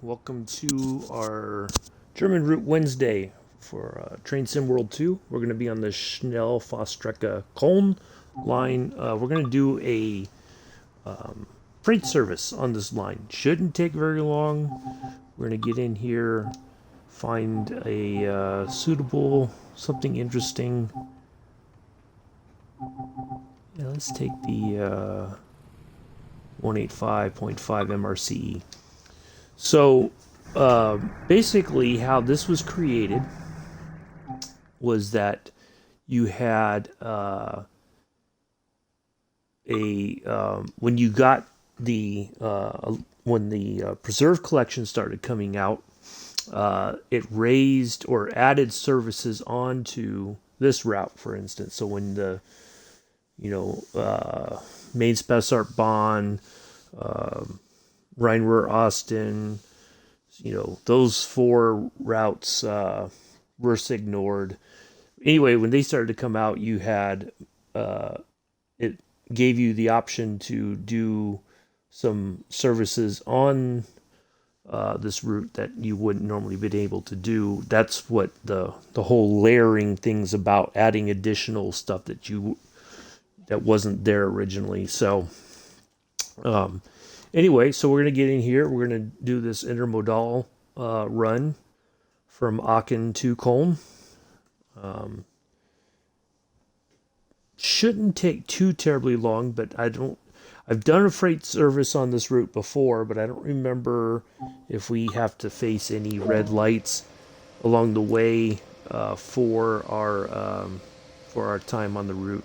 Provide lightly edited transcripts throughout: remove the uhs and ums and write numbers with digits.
Welcome to our German Route Wednesday for Train Sim World 2. We're going to be on the Schnellfahrstrecke Köln line. We're going to do a freight service on this line. Shouldn't take very long. We're going to get in here, find a suitable, something interesting. Yeah, let's take the 185.5 MRCE. So basically how this was created was that you had when you got the when the preserve collection started coming out, it raised or added services onto this route, for instance. So when the Main Spessart Bahn, Rhine-Ruhr Austin, those four routes were ignored. Anyway, when they started to come out, you had it gave you the option to do some services on this route that you wouldn't normally been able to do. That's what the whole layering thing's about, adding additional stuff that wasn't there originally. So anyway, so we're going to get in here. We're going to do this intermodal run from Aachen to Köln. Shouldn't take too terribly long, but I've done a freight service on this route before, but I don't remember if we have to face any red lights along the way for our time on the route.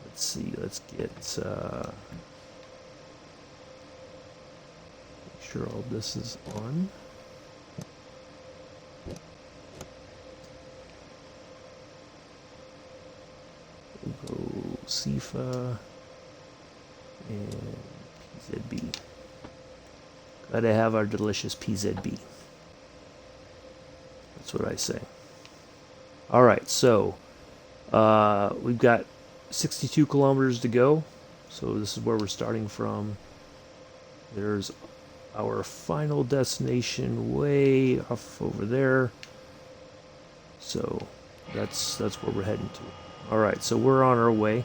Let's see. Let's get make sure all this is on. We'll go CIFA and PZB. Gotta have our delicious PZB. That's what I say. All right, so we've got 62 kilometers to go. So this is where we're starting from. There's our final destination way off over there. So that's where we're heading to. All right, so we're on our way.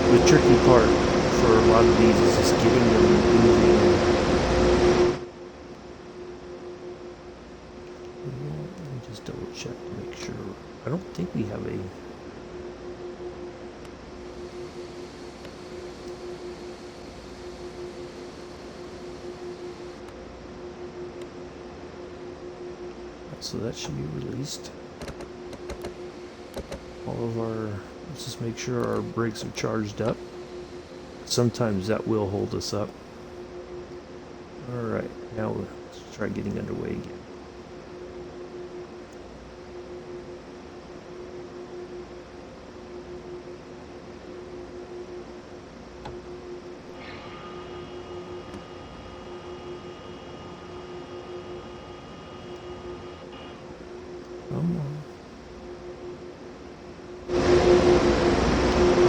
The tricky part for a lot of these is just getting them moving. Let me just double check to make sure. I don't think we have a... So that should be released. All of our... Let's just make sure our brakes are charged up. Sometimes that will hold us up. Alright, now let's try getting underway again. Come on.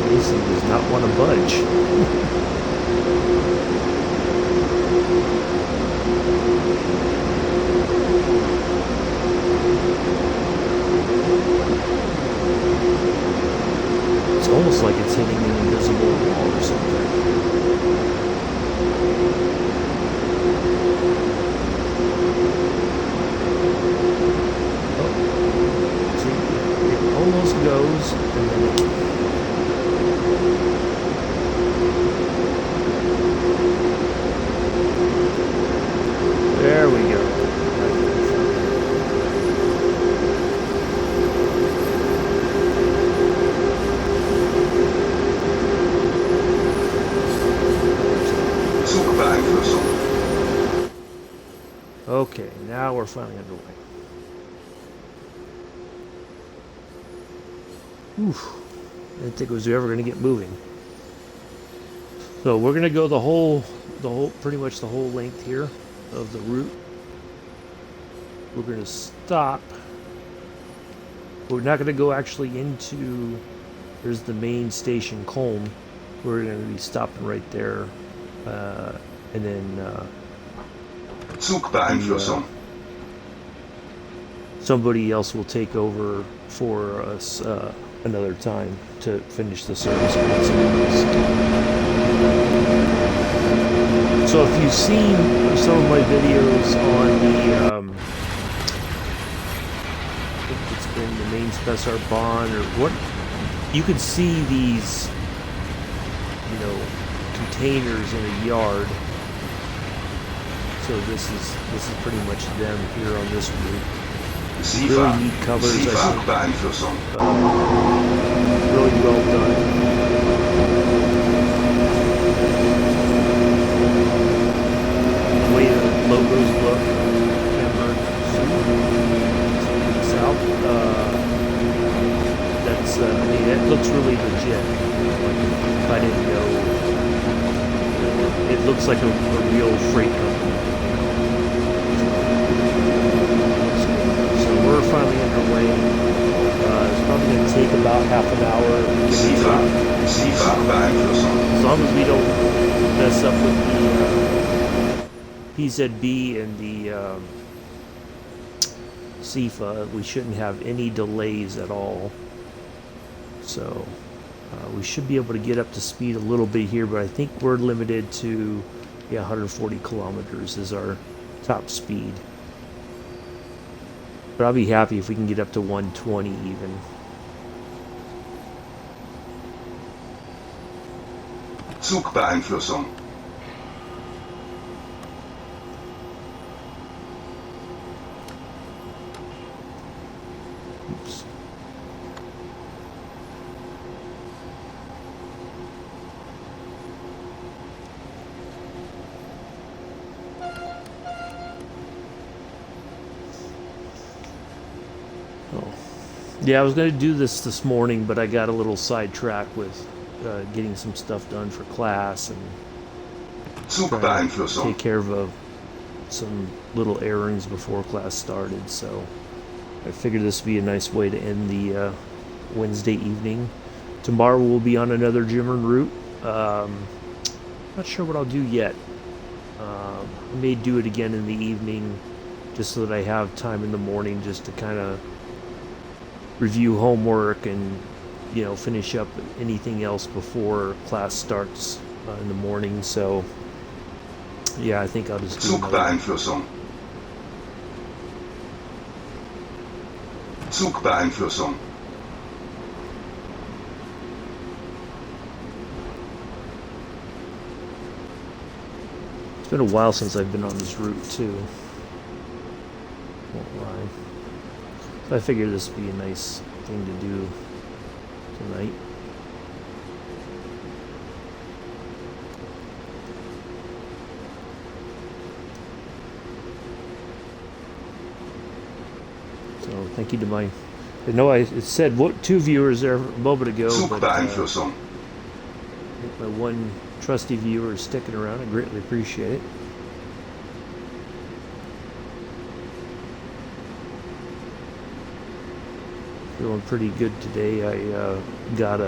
This thing does not want to budge. It's almost like it's hitting an invisible wall or something. almost goes, and then Okay, now we're finally underway. Oof. I didn't think it was ever going to get moving. So we're going to go pretty much the whole length here of the route. We're going to stop. We're not going to go actually into, there's the main station, Köln. We're going to be stopping right there. And then Zugbeeinflussung. Somebody else will take over for us another time to finish the service. So if you've seen some of my videos on the I think it's been the main Spessart or what, you can see these, you know, containers in a yard. So this is pretty much them here on this route. Really neat covers, I think. Really well done. The way the logos look, south. That's I mean, that looks really legit. Like if I didn't know, it looks like a real freight company. We're finally underway. It's probably going to take about half an hour. As long as we don't mess up with the PZB and the CIFA, we shouldn't have any delays at all. So we should be able to get up to speed a little bit here, but I think we're limited to 140 kilometers is our top speed. But I'll be happy if we can get up to 120 even. Zugbeeinflussung. Oops. Yeah, I was going to do this morning, but I got a little sidetracked with getting some stuff done for class and trying to take care of some little errands before class started. So I figured this would be a nice way to end the Wednesday evening. Tomorrow we'll be on another German route. Not sure what I'll do yet. I may do it again in the evening just so that I have time in the morning just to kind of review homework and, you know, finish up anything else before class starts in the morning. So yeah, I think I'll just do Zugbeeinflussung. Zugbeeinflussung. It's been a while since I've been on this route too. Won't lie. So I figured this would be a nice thing to do tonight. So thank you to my, I know it said what 2 viewers there a moment ago, but I think my one trusty viewer is sticking around. I greatly appreciate it. Feeling pretty good today. I got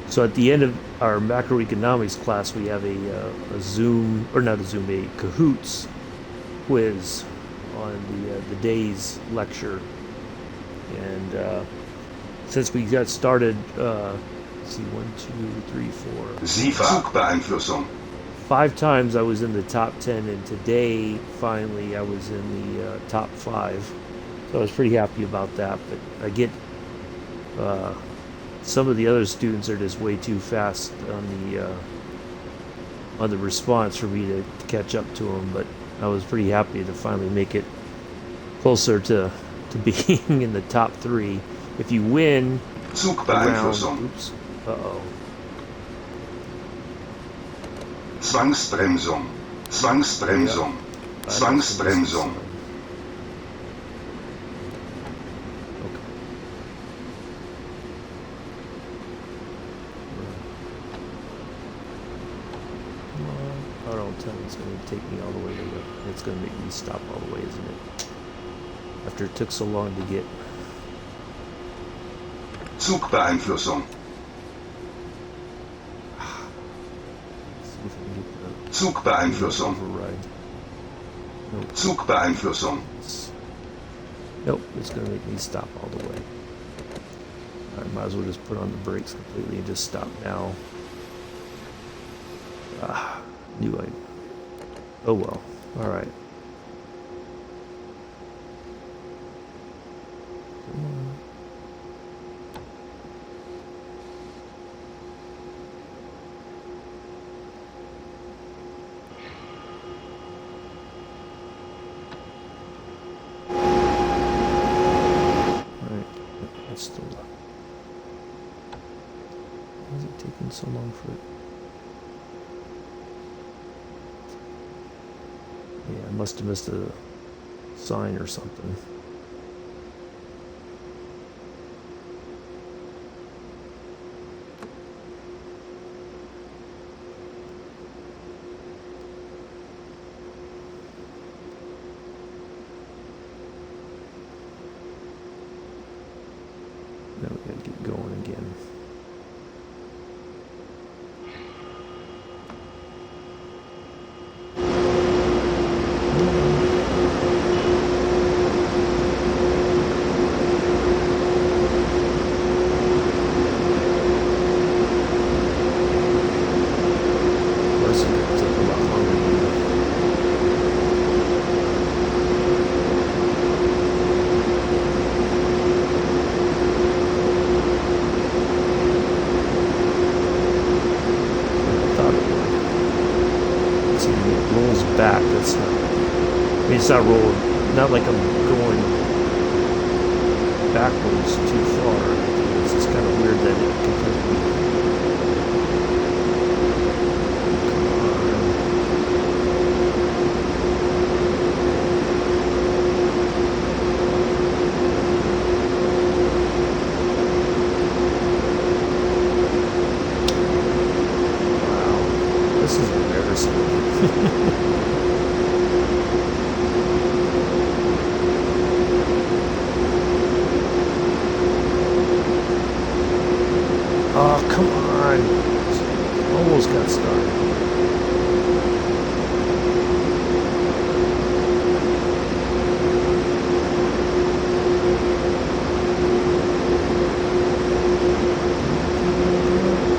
so at the end of our macroeconomics class we have a Zoom, or not a Zoom, a Kahoots quiz on the day's lecture, and since we got started, let's see, 1, 2, 3, 4, Zugbeeinflussung. 5 times I was in the top 10, and today finally I was in the top 5. So I was pretty happy about that, but I get some of the other students are just way too fast on the response for me to catch up to them. But I was pretty happy to finally make it closer to being in the top 3. If you win around, oops, Zwangsbremsung. Zwangsbremsung. Zwangsbremsung. Okay. Come on. Oh, don't tell me it's going to take me all the way to the... It's going to make me stop all the way, isn't it? After it took so long to get... Zugbeeinflussung. See if I can get the Zugbeeinflussung. override. Nope. Zugbeeinflussung. Nope, it's going to make me stop all the way. I might as well just put on the brakes completely and just stop now. Knew I... Oh well. Alright. Come on. That's still up. Why is it taking so long for it? Yeah, I must have missed a sign or something. Now we gotta get going again. Back. That's not. I mean, it's not rolling. Not like I'm going backwards too far. It's just kind of weird that it completely. Wow, this is embarrassing. Oh, come on. Almost got started.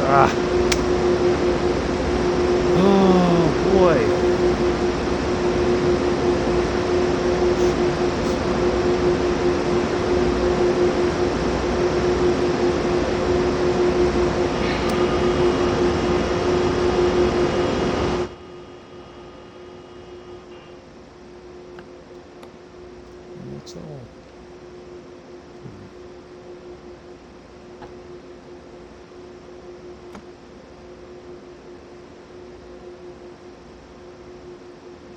Ah. Oh, boy. That's all.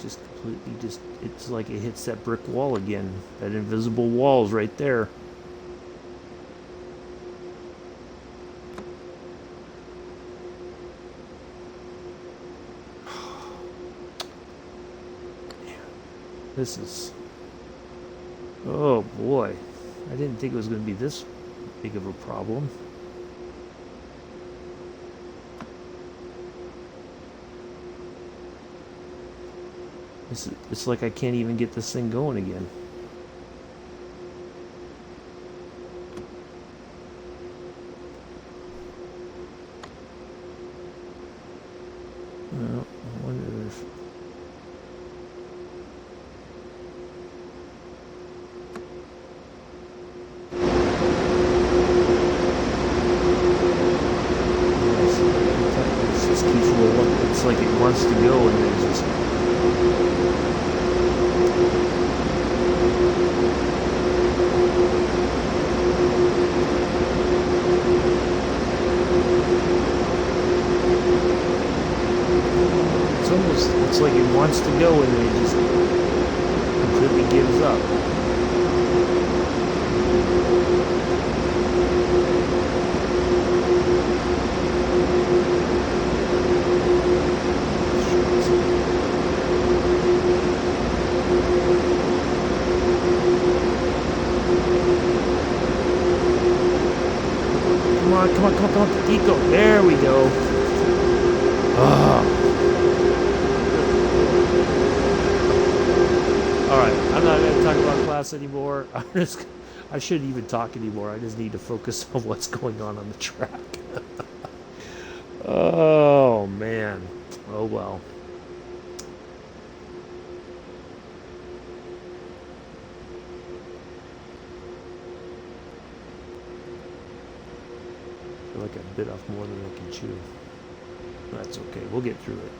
Just completely it's like it hits that brick wall again. That invisible wall's right there. This is... Oh boy, I didn't think it was going to be this big of a problem. It's like I can't even get this thing going again. Well, I wonder if... It's like it wants to go and then it just... It's it's like it wants to go and then it just completely gives up. Come on, Tico. There we go. Alright, I'm not going to talk about class anymore. I shouldn't even talk anymore. I just need to focus on what's going on the track. Oh, man. Oh, well. I feel like I bit off more than I can chew. That's okay. We'll get through it.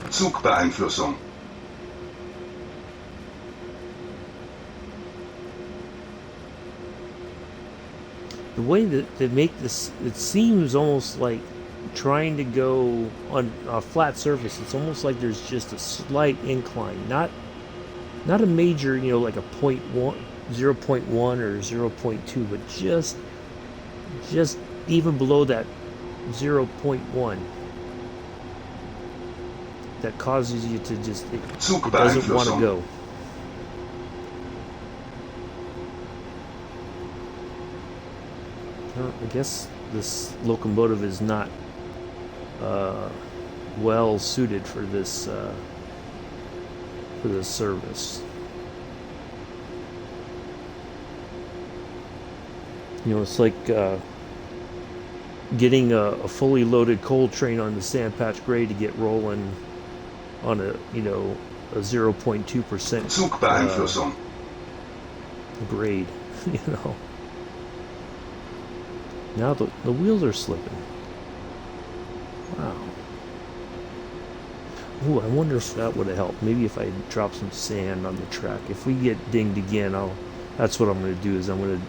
Zugbeeinflussung. The way that they make this, it seems almost like trying to go on a flat surface. It's almost like there's just a slight incline, not a major, like a 0.1 or 0.2, but just even below that 0.1 that causes you to just it doesn't want to go. I guess this locomotive is not well suited for this service. It's like getting a fully loaded coal train on the sandpatch grade to get rolling on a 0.2% Zugbeeinflussung. grade. Now the wheels are slipping. Wow. Ooh, I wonder if that would have helped. Maybe if I drop some sand on the track. If we get dinged again, that's what I'm going to do.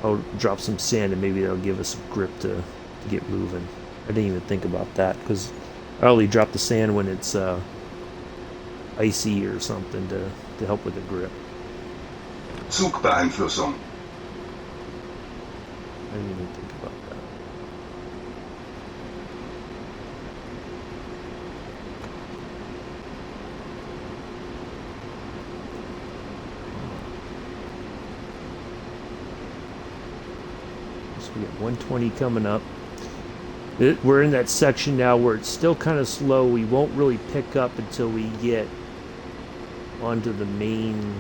I'll drop some sand and maybe that'll give us some grip to get moving. I didn't even think about that because I only drop the sand when it's icy or something to help with the grip. Zugbeeinflussung. I didn't even think about that. So we got 120 coming up. We're in that section now where it's still kind of slow. We won't really pick up until we get onto the main,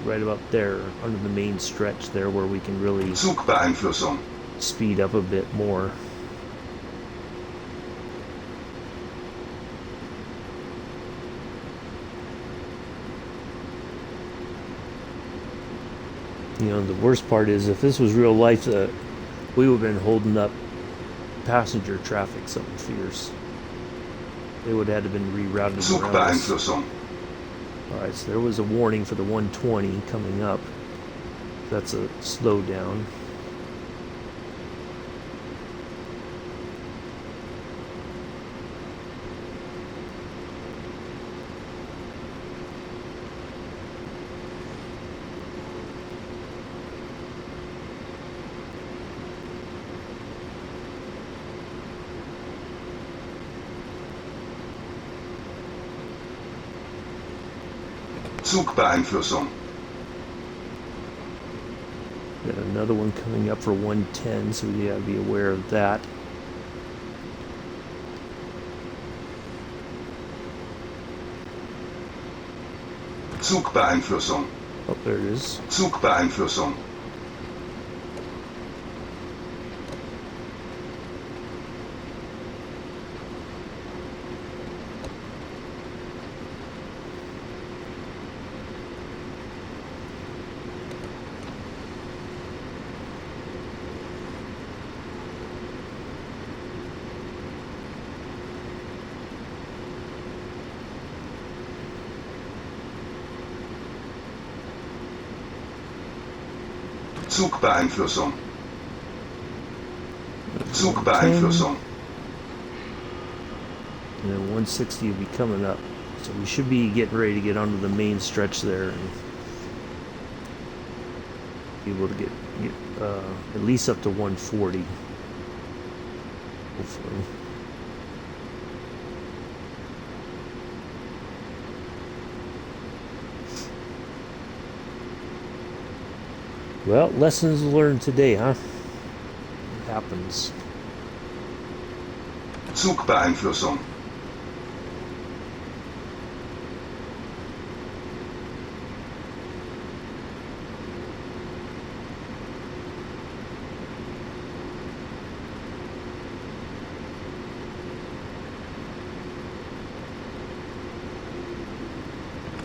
right about there, under the main stretch there where we can really Zugbeeinflussung. speed up a bit more. The worst part is if this was real life, we would have been holding up passenger traffic something fierce. They would have had to been rerouted around us. Zugbeeinflussung. Alright, so there was a warning for the 120 coming up. That's a slowdown. Zugbeeinflussung. Got another one coming up for 110, so we gotta be aware of that. Zugbeeinflussung. Oh, there it is. Zugbeeinflussung. Zugbeeinflussung. 10, Zugbeeinflussung. and then 160 will be coming up. So we should be getting ready to get onto the main stretch there and be able to get at least up to 140. Hopefully. Well, lessons learned today, huh? It happens. Zugbeeinflussung.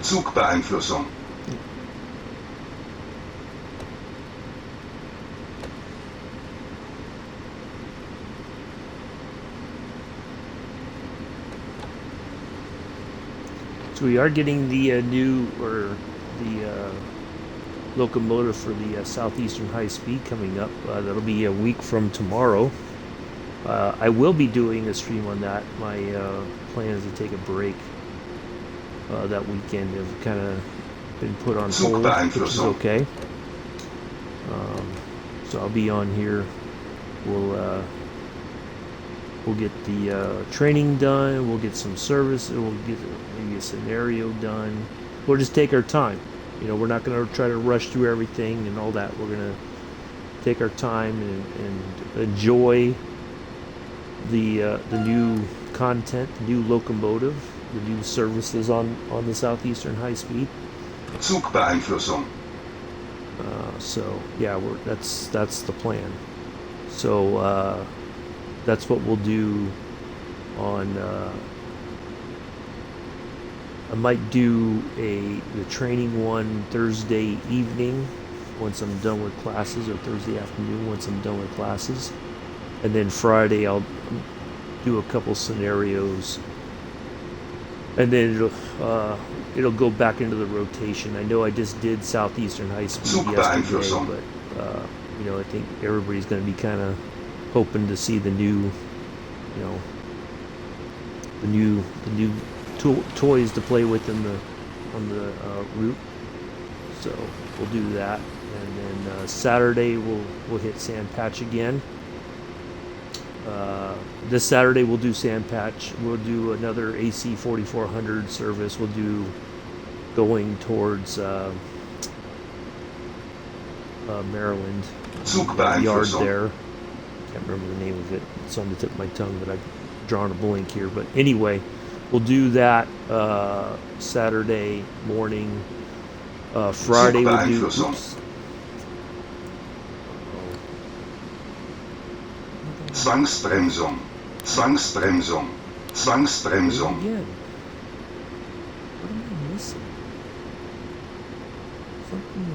Zugbeeinflussung. So we are getting the the locomotive for the Southeastern High Speed coming up. That'll be a week from tomorrow. I will be doing a stream on that. My plan is to take a break that weekend. I've kind of been put on hold, which is okay. So I'll be on here. We'll get the training done. We'll get some service. We'll get maybe a scenario done. We'll just take our time. You know, we're not going to try to rush through everything and all that. We're going to take our time and enjoy the new content, the new locomotive, the new services on the Southeastern High Speed. Zugbeeinflussung. So yeah, that's the plan. So that's what we'll do on. I might do the training one Thursday evening once I'm done with classes, or Thursday afternoon once I'm done with classes, and then Friday I'll do a couple scenarios, and then it'll go back into the rotation. I know I just did Southeastern High Speed yesterday, but you know, I think everybody's going to be kind of hoping to see the new, you know, the new toys to play with on the route. So we'll do that, and then Saturday we'll hit Sand Patch again. This Saturday we'll do Sand Patch. We'll do another AC 4400 service. We'll do going towards Maryland, yard there. Can't remember the name of it. It's on the tip of my tongue, but I've drawn a blank here. But anyway, we'll do that Saturday morning. Friday we'll do. Oops. Zwangsbremsung. Zwangsbremsung. Zwangsbremsung. Again. What am I missing? Something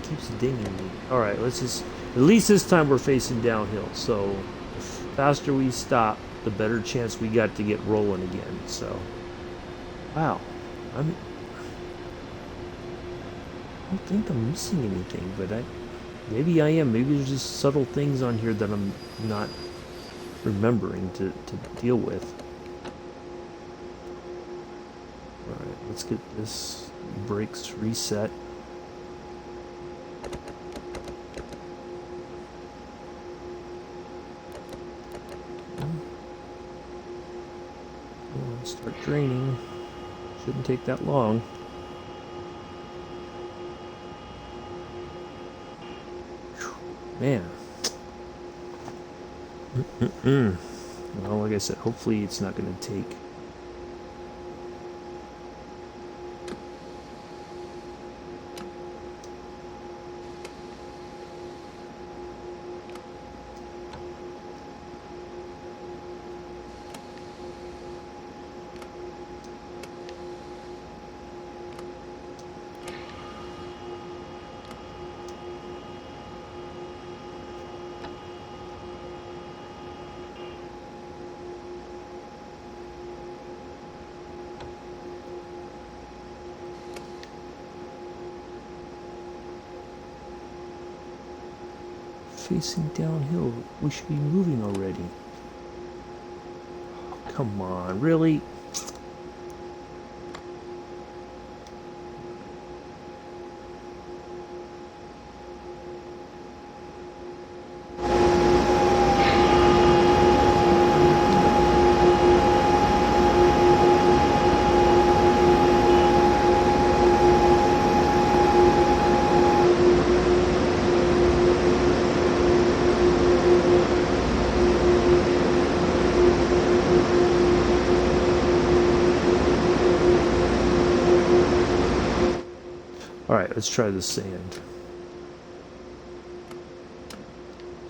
keeps dinging me. All right, let's just. At least this time we're facing downhill. So the faster we stop, the better chance we got to get rolling again. So, wow, I don't think I'm missing anything, but maybe I am. Maybe there's just subtle things on here that I'm not remembering to deal with. All right, let's get this brakes reset. Start draining. Shouldn't take that long. Man. Well, like I said, hopefully it's not going to take. Facing downhill. We should be moving already. Come on, really? Alright, let's try the sand.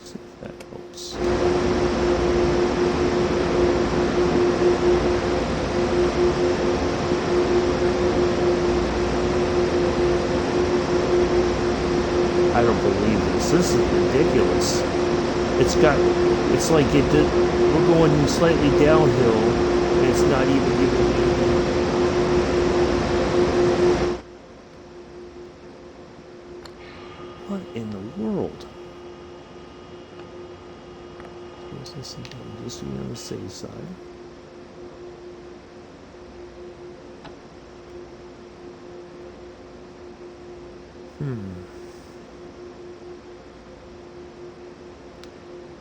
See if that helps. I don't believe this. This is ridiculous. It's like we're going slightly downhill, and it's not even giving me. What in the world? Where's this again? Just to be on the safe side.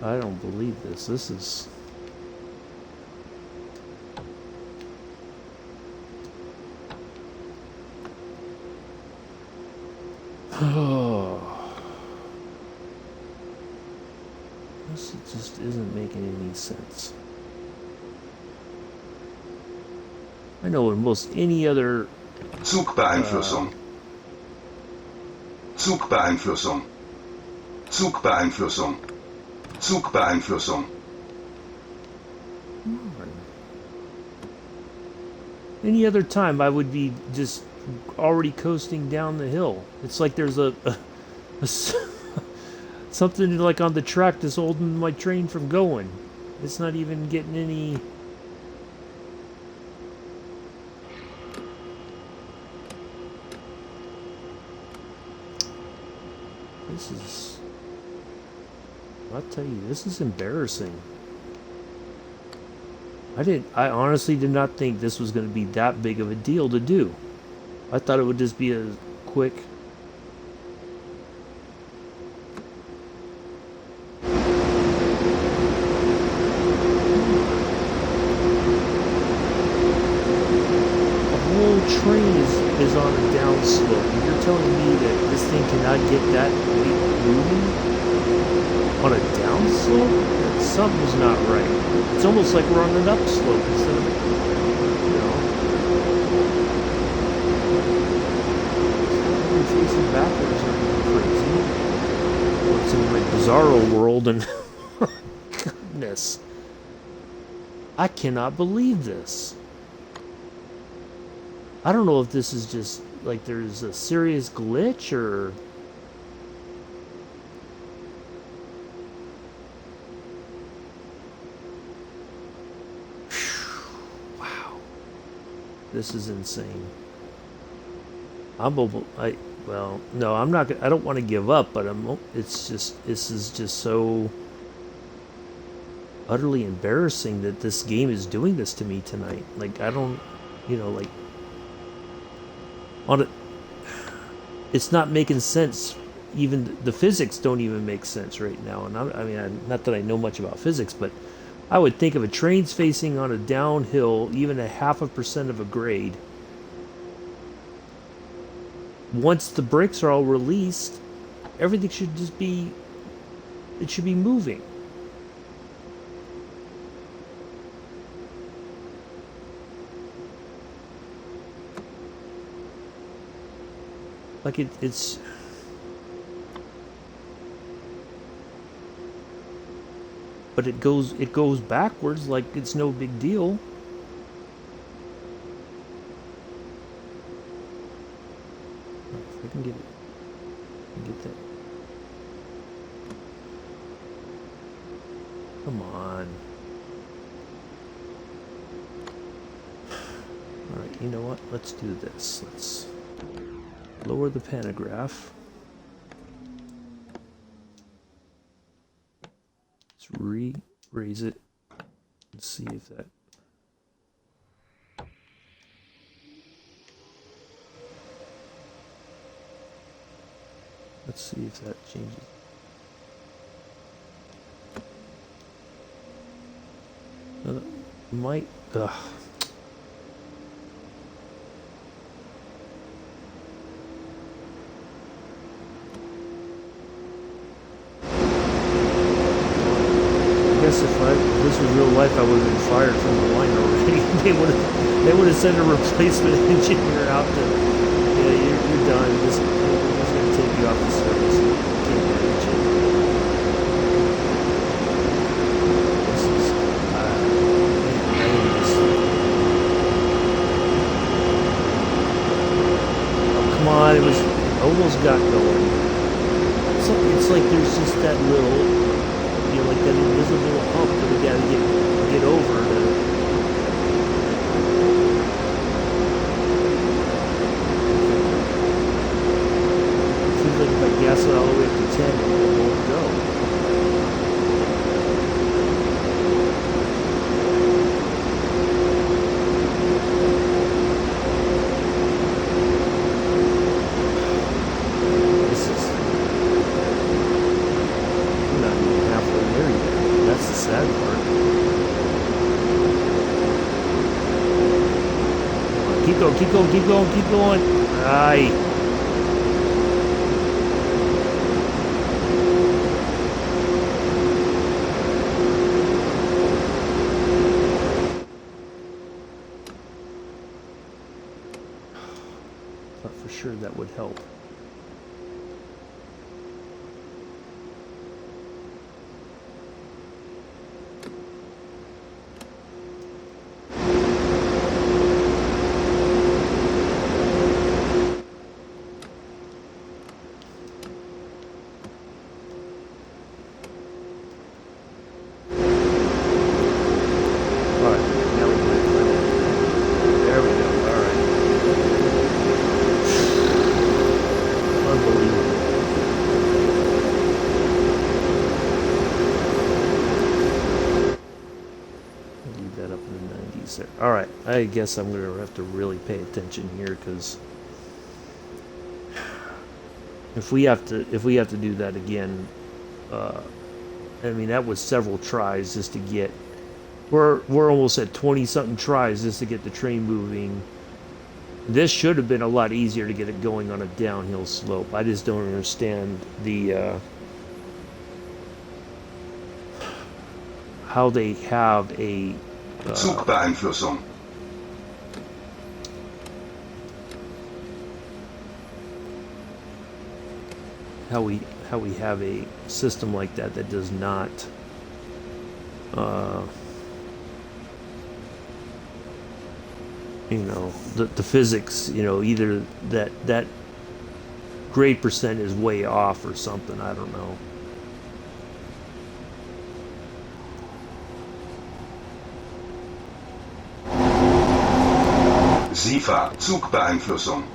I don't believe this. This is... Oh. This just isn't making any sense. I know in most any other... Zugbeeinflussung. Zugbeeinflussung. Zugbeeinflussung. Zugbeeinflussung. Any other time I would be just already coasting down the hill. It's like there's a something like on the track that's holding my train from going. It's not even getting any... This is... I'll tell you, this is embarrassing. I honestly did not think this was going to be that big of a deal to do. I thought it would just be a quick... train is on a downslope, and you're telling me that this thing cannot get that weight moving on a downslope? Something's not right. It's almost like we're on an upslope instead of, you know, we're facing backwards or crazy. What's in my bizarro world, and goodness, I cannot believe this. I don't know if this is just, like, there's a serious glitch, or... Wow. This is insane. Well, no, I'm not gonna, I don't want to give up, but it's just, this is just so utterly embarrassing that this game is doing this to me tonight. Like, I don't, you know, like, on it, it's not making sense. Even the physics don't even make sense right now. And I mean, not that I know much about physics, but I would think if a train's facing on a downhill, even a 0.5% of a grade, once the brakes are all released, everything should just be, it should be moving. Like it's... But it goes backwards like it's no big deal. If I can get it. Get that. Come on. Alright, you know what? Let's do this. Let's lower the pantograph. raise it and see if that. Let's see if that changes. Might. I guess if this was real life, I would have been fired from the line already. they would have sent a replacement engineer out to. Yeah, you're done. Just gonna take you off the service. Can't manage it. This is. Oh, come on! It was almost got going. It's like there's just that little. Like that invisible hump that we gotta get over to. It seems like if I gas it all the way up to 10, it won't go. Keep going. Aye. Thought for sure that would help. All right, I guess I'm gonna have to really pay attention here because if we have to do that again, I mean that was several tries just to get. We're almost at 20-something tries just to get the train moving. This should have been a lot easier to get it going on a downhill slope. I just don't understand the how they have a. Zugbeeinflussung. How we have a system like that does not the physics, either that grade percent is way off or something, I don't know. SIFA, Zugbeeinflussung.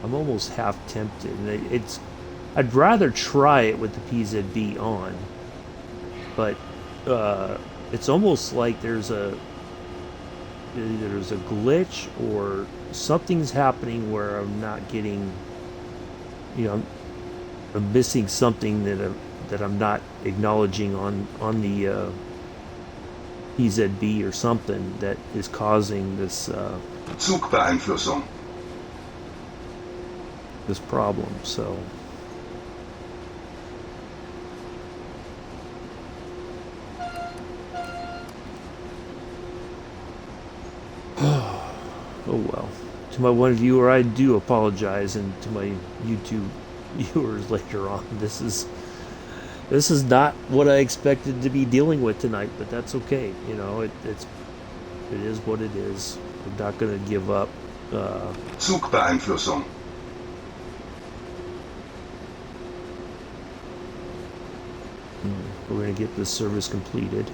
I'm almost half tempted. I'd rather try it with the PZB on, but it's almost like there's a glitch or something's happening where I'm not getting, I'm missing something that I'm not acknowledging on the PZB or something that is causing this Zugbeeinflussung. This problem. So oh well. To my one viewer, I do apologize, and to my YouTube viewers later on, this is not what I expected to be dealing with tonight, but that's okay. It is what it is. I'm not going to give up. Zugbeeinflussung. We're going to get this service completed.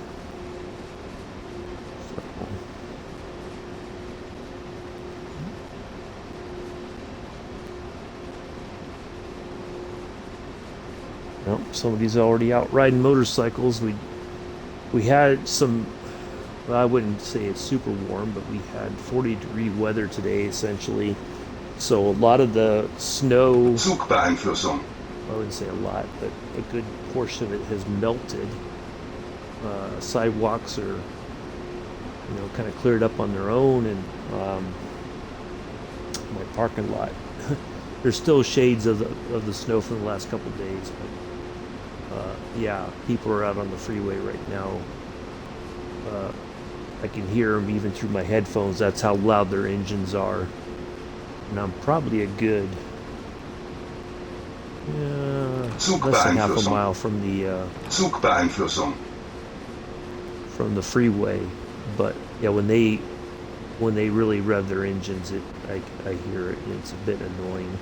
So. Well, somebody's already out riding motorcycles. We had some, well, I wouldn't say it's super warm, but we had 40-degree weather today essentially. So a lot of the snow, Zugbeeinflussung. I wouldn't say a lot, but a good portion of it has melted. Sidewalks are, kind of cleared up on their own, and my parking lot. There's still shades of the snow from the last couple of days, but yeah, people are out on the freeway right now. I can hear them even through my headphones. That's how loud their engines are. And I'm probably a good less than half a mile from the Zugbeeinflussung. from the freeway. But yeah, when they really rev their engines, I hear it, and it's a bit annoying.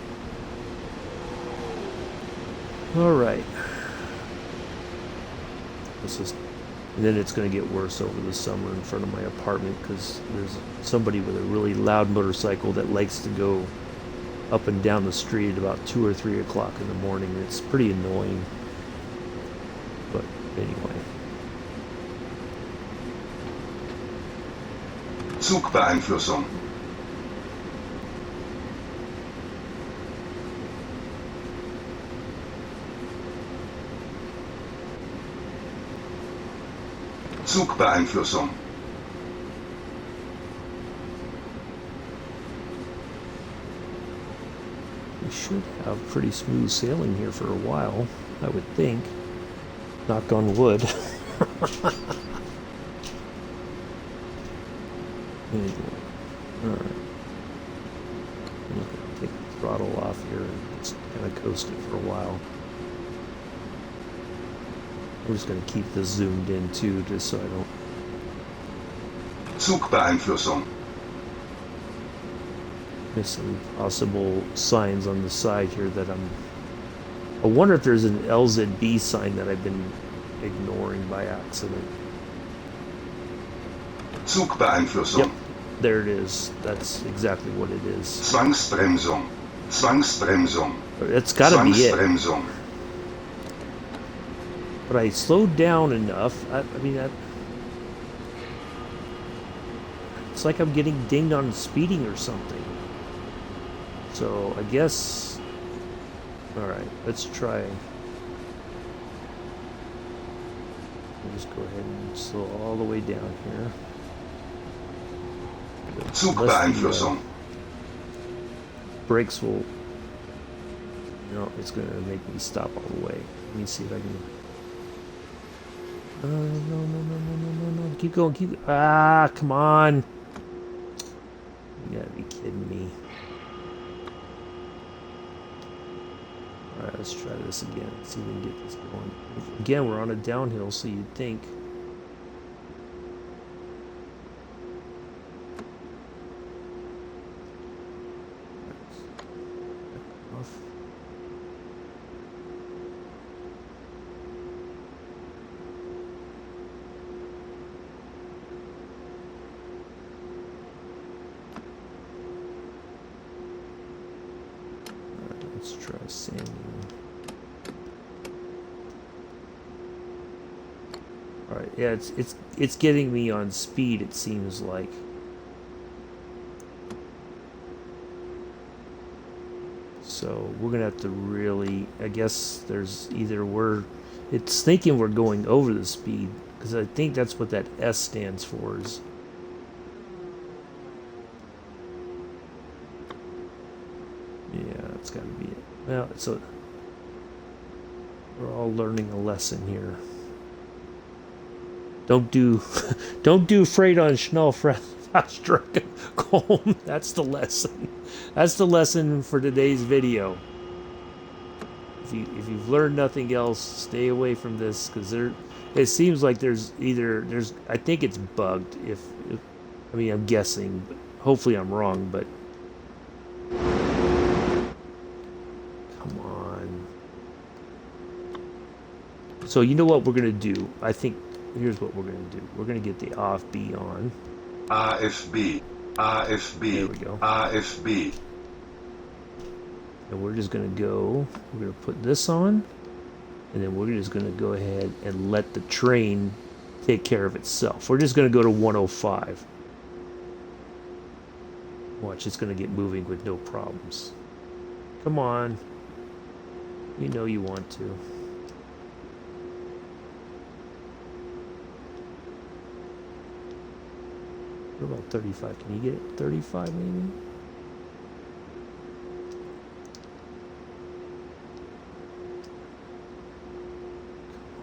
All right, and then it's going to get worse over the summer in front of my apartment because there's somebody with a really loud motorcycle that likes to go up and down the street at about 2 or 3 o'clock in the morning. It's pretty annoying. But anyway. Zugbeeinflussung. Zugbeeinflussung. We should have pretty smooth sailing here for a while, I would think. Knock on wood. Anyway, alright. I'm just going to take the throttle off here and just kind of coast it for a while. I'm just going to keep this zoomed in too, just so I don't... Zugbeeinflussung. Miss some possible signs on the side here that I wonder if there's an LZB sign that I've been ignoring by accident. Zugbeeinflussung. Yep, there it is. That's exactly what it is. Zwangsbremsung. Zwangsbremsung. It's got to be it. Zwangsbremsung. But I slowed down enough. I mean, it's like I'm getting dinged on speeding or something. So I guess. All right, let's try. I'll just go ahead and slow all the way down here. Zugbeeinflussung. Brakes will. No, it's going to make me stop all the way. Let me see if I can. No. Keep going, Ah, come on. You gotta be kidding me. Alright, let's try this again. See if we can get this going. Again, we're on a downhill, so you'd think. Let's try sanding. All right, yeah, it's getting me on speed. It seems like. So we're gonna have to really. I guess there's either it's thinking we're going over the speed because I think that's what that S stands for. Is it's got to be it. Well, we're all learning a lesson here. Don't do freight on Schnellfahrstrecke Köln. That's the lesson. That's the lesson for today's video. If you've learned nothing else, stay away from this because it seems like there's I think it's bugged. I mean, I'm guessing, but hopefully I'm wrong, but. So you know what we're going to do? I think here's what we're going to do. We're going to get the AFB on. AFB. AFB. There we go. AFB. And we're just going to go. We're going to put this on. And then we're just going to go ahead and let the train take care of itself. We're just going to go to 105. Watch, it's going to get moving with no problems. Come on. You know you want to. What about 35? Can you get it? 35 maybe?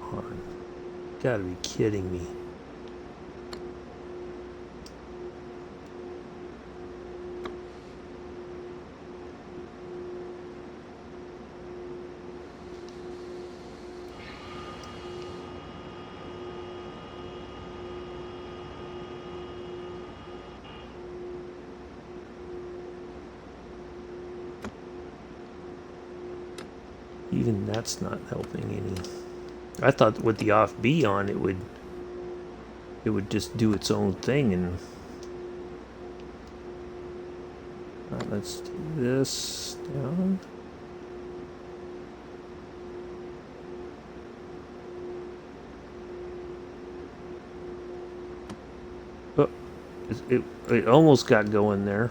Come on. Gotta be kidding me. Even that's not helping any. I thought with the off B on it would just do its own thing. And let's do this down. Oh, it almost got going there.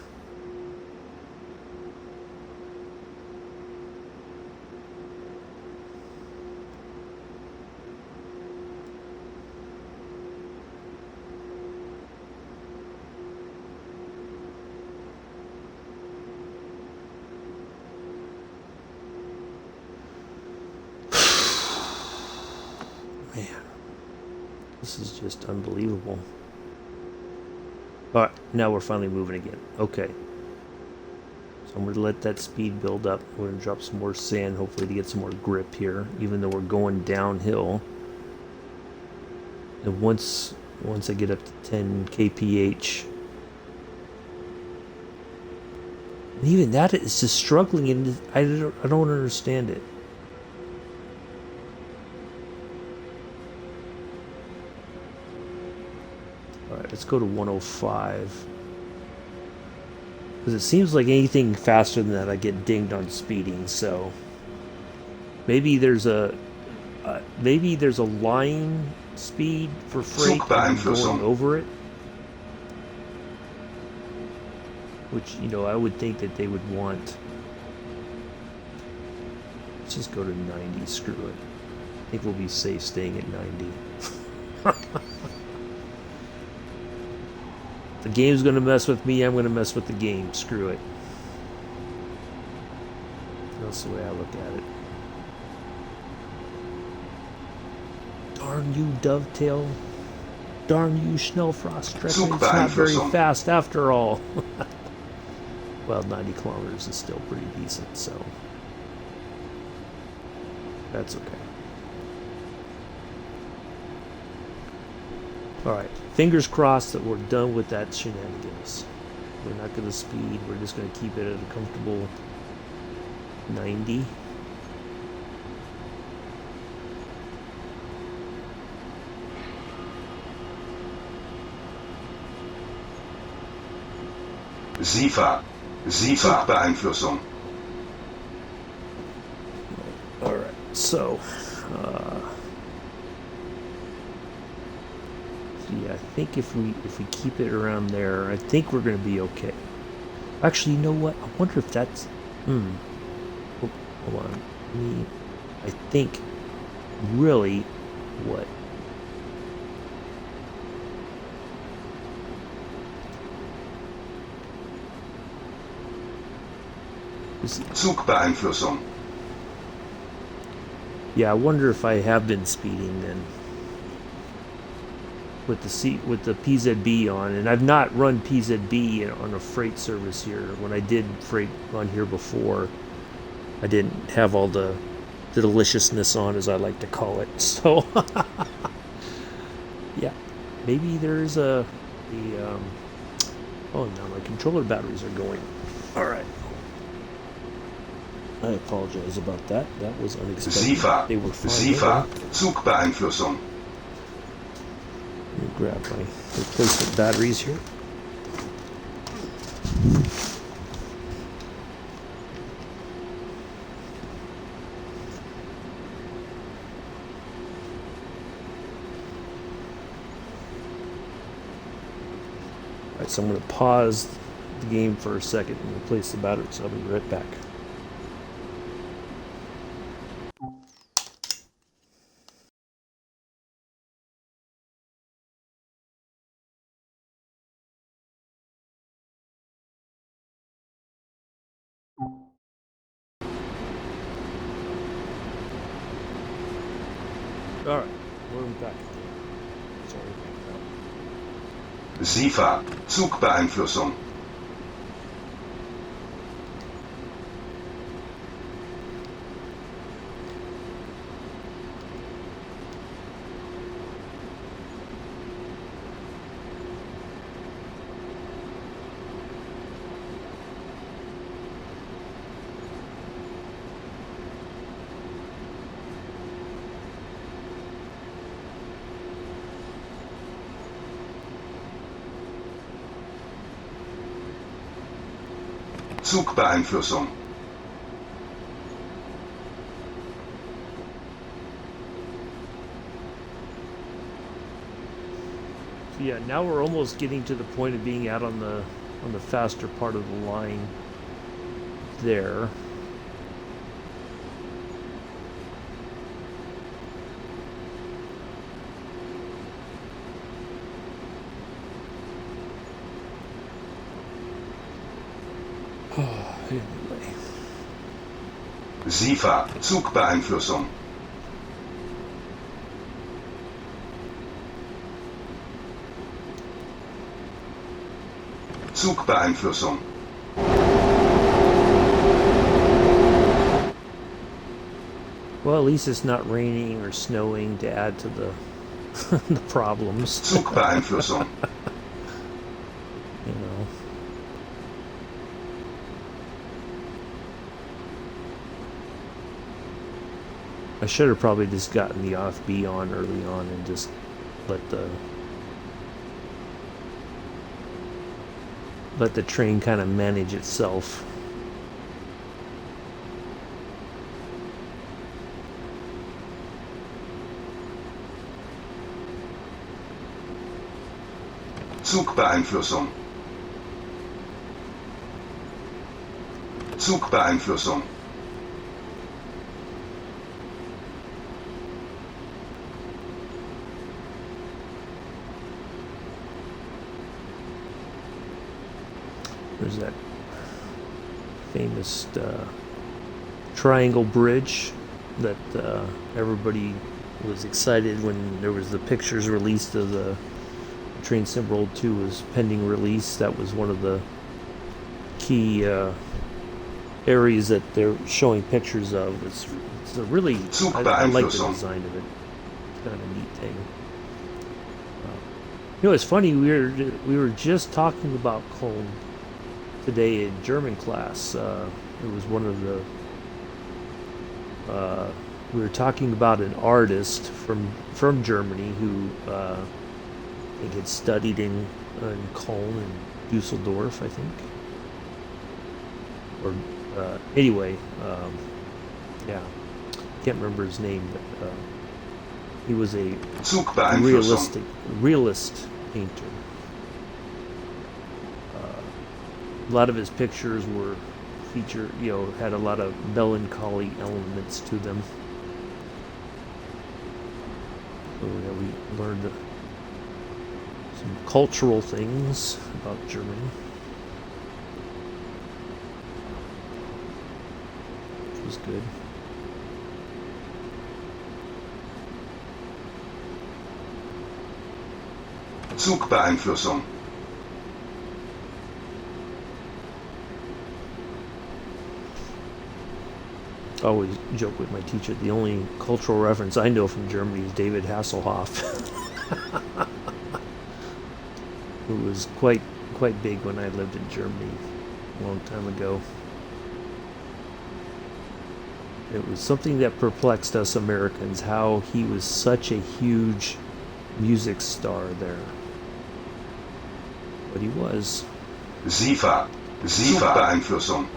This is just unbelievable. Alright, now we're finally moving again. Okay. So I'm going to let that speed build up. We're going to drop some more sand, hopefully to get some more grip here, even though we're going downhill. And once I get up to 10 kph, and even that is just struggling, and I don't understand it. Let's go to 105. Because it seems like anything faster than that, I get dinged on speeding. So maybe there's a line speed for freight and going over it. Which, you know, I would think that they would want. Let's just go to 90. Screw it. I think we'll be safe staying at 90. The game's gonna mess with me, I'm gonna mess with the game. Screw it. That's the way I look at it. Darn you, Dovetail. Darn you, Schnellfahrstrecke. It's not very fast after all. Well, 90 kilometers is still pretty decent, so that's okay. Alright, fingers crossed that we're done with that shenanigans. We're not going to speed, we're just going to keep it at a comfortable 90. Beeinflussung. Alright, so yeah, I think if we keep it around there, I think we're going to be okay. Actually, you know what? I wonder if that's... Oh, hold on. I think really what... Zugbeeinflussung. Yeah, I wonder if I have been speeding then. With the PZB on, and I've not run PZB on a freight service here. When I did freight on here before, I didn't have all the deliciousness on, as I like to call it. So yeah, maybe there's oh, now my controller batteries are going. All right, I apologize about that. That was unexpected. They were fine. Zugbeeinflussung. Let me grab my replacement batteries here. so I'm going to pause the game for a second and replace the battery, so I'll be right back. Alright, we're back again. Sorry about that. SIFA, Zugbeeinflussung. Zugbeeinflussung. So yeah, now we're almost getting to the point of being out on the faster part of the line there. Anyway. SIFA, Zugbeeinflussung. Zugbeeinflussung. Well, at least it's not raining or snowing to add to the the problems. Zugbeeinflussung. You know. I should have probably just gotten the off B on early on and just let the train kind of manage itself. Zugbeeinflussung. Zugbeeinflussung. There's that famous triangle bridge that everybody was excited when there was the pictures released of the Train Sim World 2 was pending release. That was one of the key areas that they're showing pictures of. It's a really, I like the design of it. It's kind of a neat thing. You know, it's funny, we were just talking about Köln today in German class. It was one of the we were talking about an artist from Germany who I think had studied in Köln and Dusseldorf, I think. Or anyway, yeah, can't remember his name, but he was a realist painter. A lot of his pictures were had a lot of melancholy elements to them. So yeah, we learned some cultural things about Germany, which was good. Zugbeeinflussung. I always joke with my teacher, the only cultural reference I know from Germany is David Hasselhoff, who was quite big when I lived in Germany a long time ago. It was something that perplexed us Americans, how he was such a huge music star there. But he was. SIFA, Zugbeeinflussung.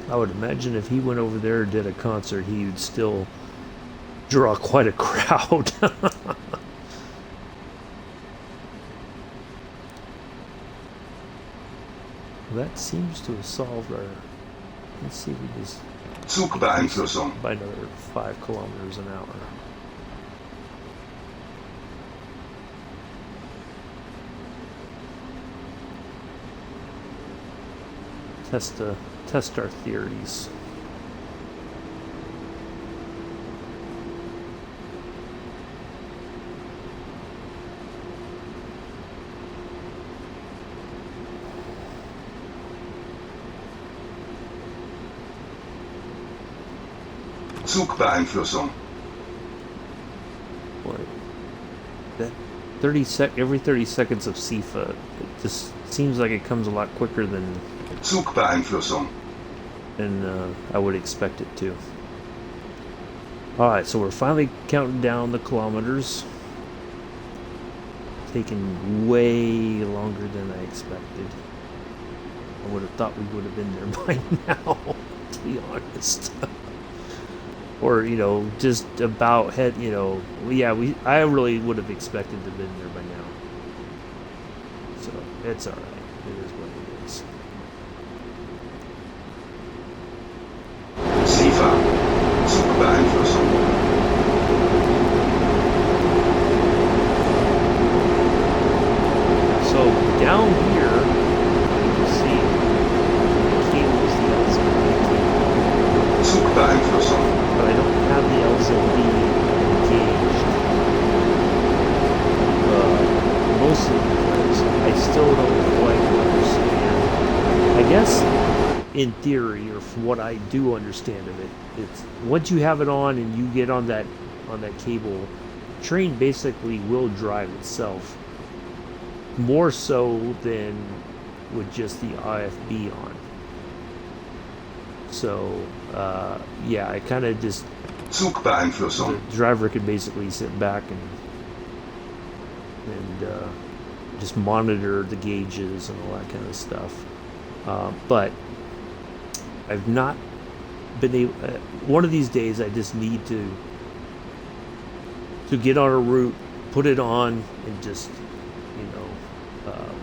I would imagine if he went over there and did a concert, he would still draw quite a crowd. Well, that seems to have solved our. Let's see if we just Zugbeeinflussung. by another 5 kilometers an hour. Test our theories. Zugbeeinflussung. Boy, that every 30 seconds of SIFA, it just seems like it comes a lot quicker than Zugbeeinflussung. I would expect it to. Alright, so we're finally counting down the kilometers. Taking way longer than I expected. I would have thought we would have been there by now, to be honest. Or, just about head, I really would have expected to have been there by now. So, it's alright. It is what it is. SIFA. Zugbeeinflussung. So, down here, you can see the cables, the LZB cable. Zugbeeinflussung. But I don't have the LZB engaged. Mostly because I still don't quite understand. I guess in theory, or from what I do understand of it, it's once you have it on and you get on that cable, the train basically will drive itself. More so than with just the IFB on. So, yeah, I kind of just... Zugbeeinflussung. The driver could basically sit back and just monitor the gauges and all that kind of stuff. But I've not been able... one of these days I just need to get on a route, put it on, and just,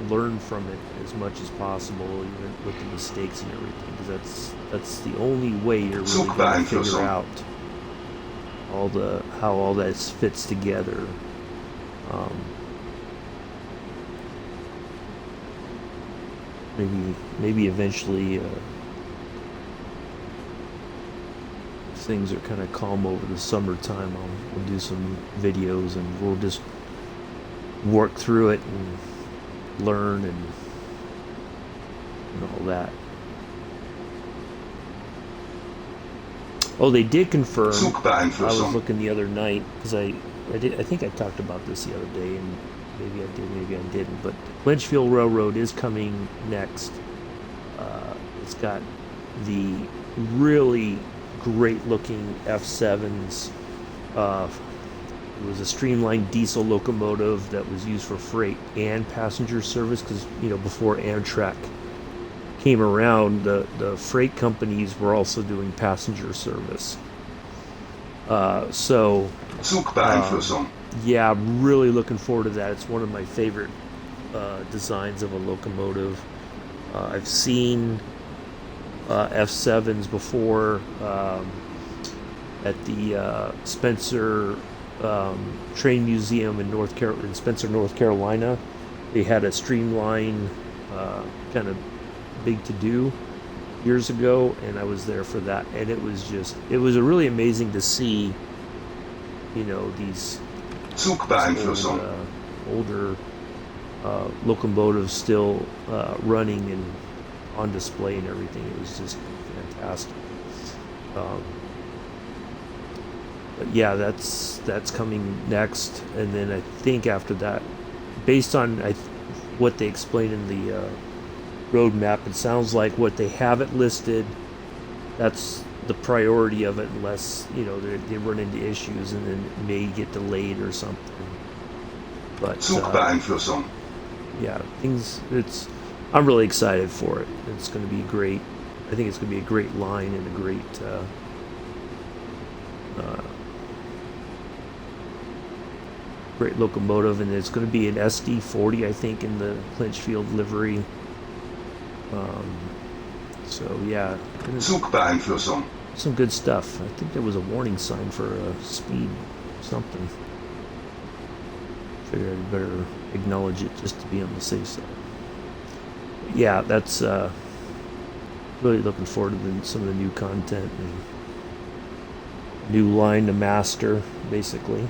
learn from it as much as possible, even with the mistakes and everything, because that's the only way you're really going to figure out how all that fits together. Maybe eventually things are kind of calm over the summertime. We'll do some videos and we'll just work through it and learn and all that. Oh, they did confirm. I was looking the other night because I think I talked about this the other day, and maybe I did, maybe I didn't. But Lynchfield Railroad is coming next. It's got the really great-looking F7s. It was a streamlined diesel locomotive that was used for freight and passenger service because, before Amtrak came around, the freight companies were also doing passenger service. Yeah, I'm really looking forward to that. It's one of my favorite designs of a locomotive. I've seen F7s before at the Spencer Train Museum in Spencer, North Carolina. They had a streamline kind of big to do years ago, and I was there for that, and it was really amazing to see these older locomotives still running and on display and everything. It was just fantastic. But yeah, that's coming next, and then I think after that, based on what they explained in the roadmap, it sounds like what they have it listed, that's the priority of it, unless they run into issues and then it may get delayed or something. But yeah, I'm really excited for it. It's going to be great. I think it's going to be a great line and a great great locomotive, and it's going to be an SD40, I think, in the Clinchfield livery. So yeah, Zugbeeinflussung. some good stuff. I think there was a warning sign for speed something. Figured I'd better acknowledge it just to be on the safe side. But yeah, that's really looking forward to some of the new content and new line to master, basically.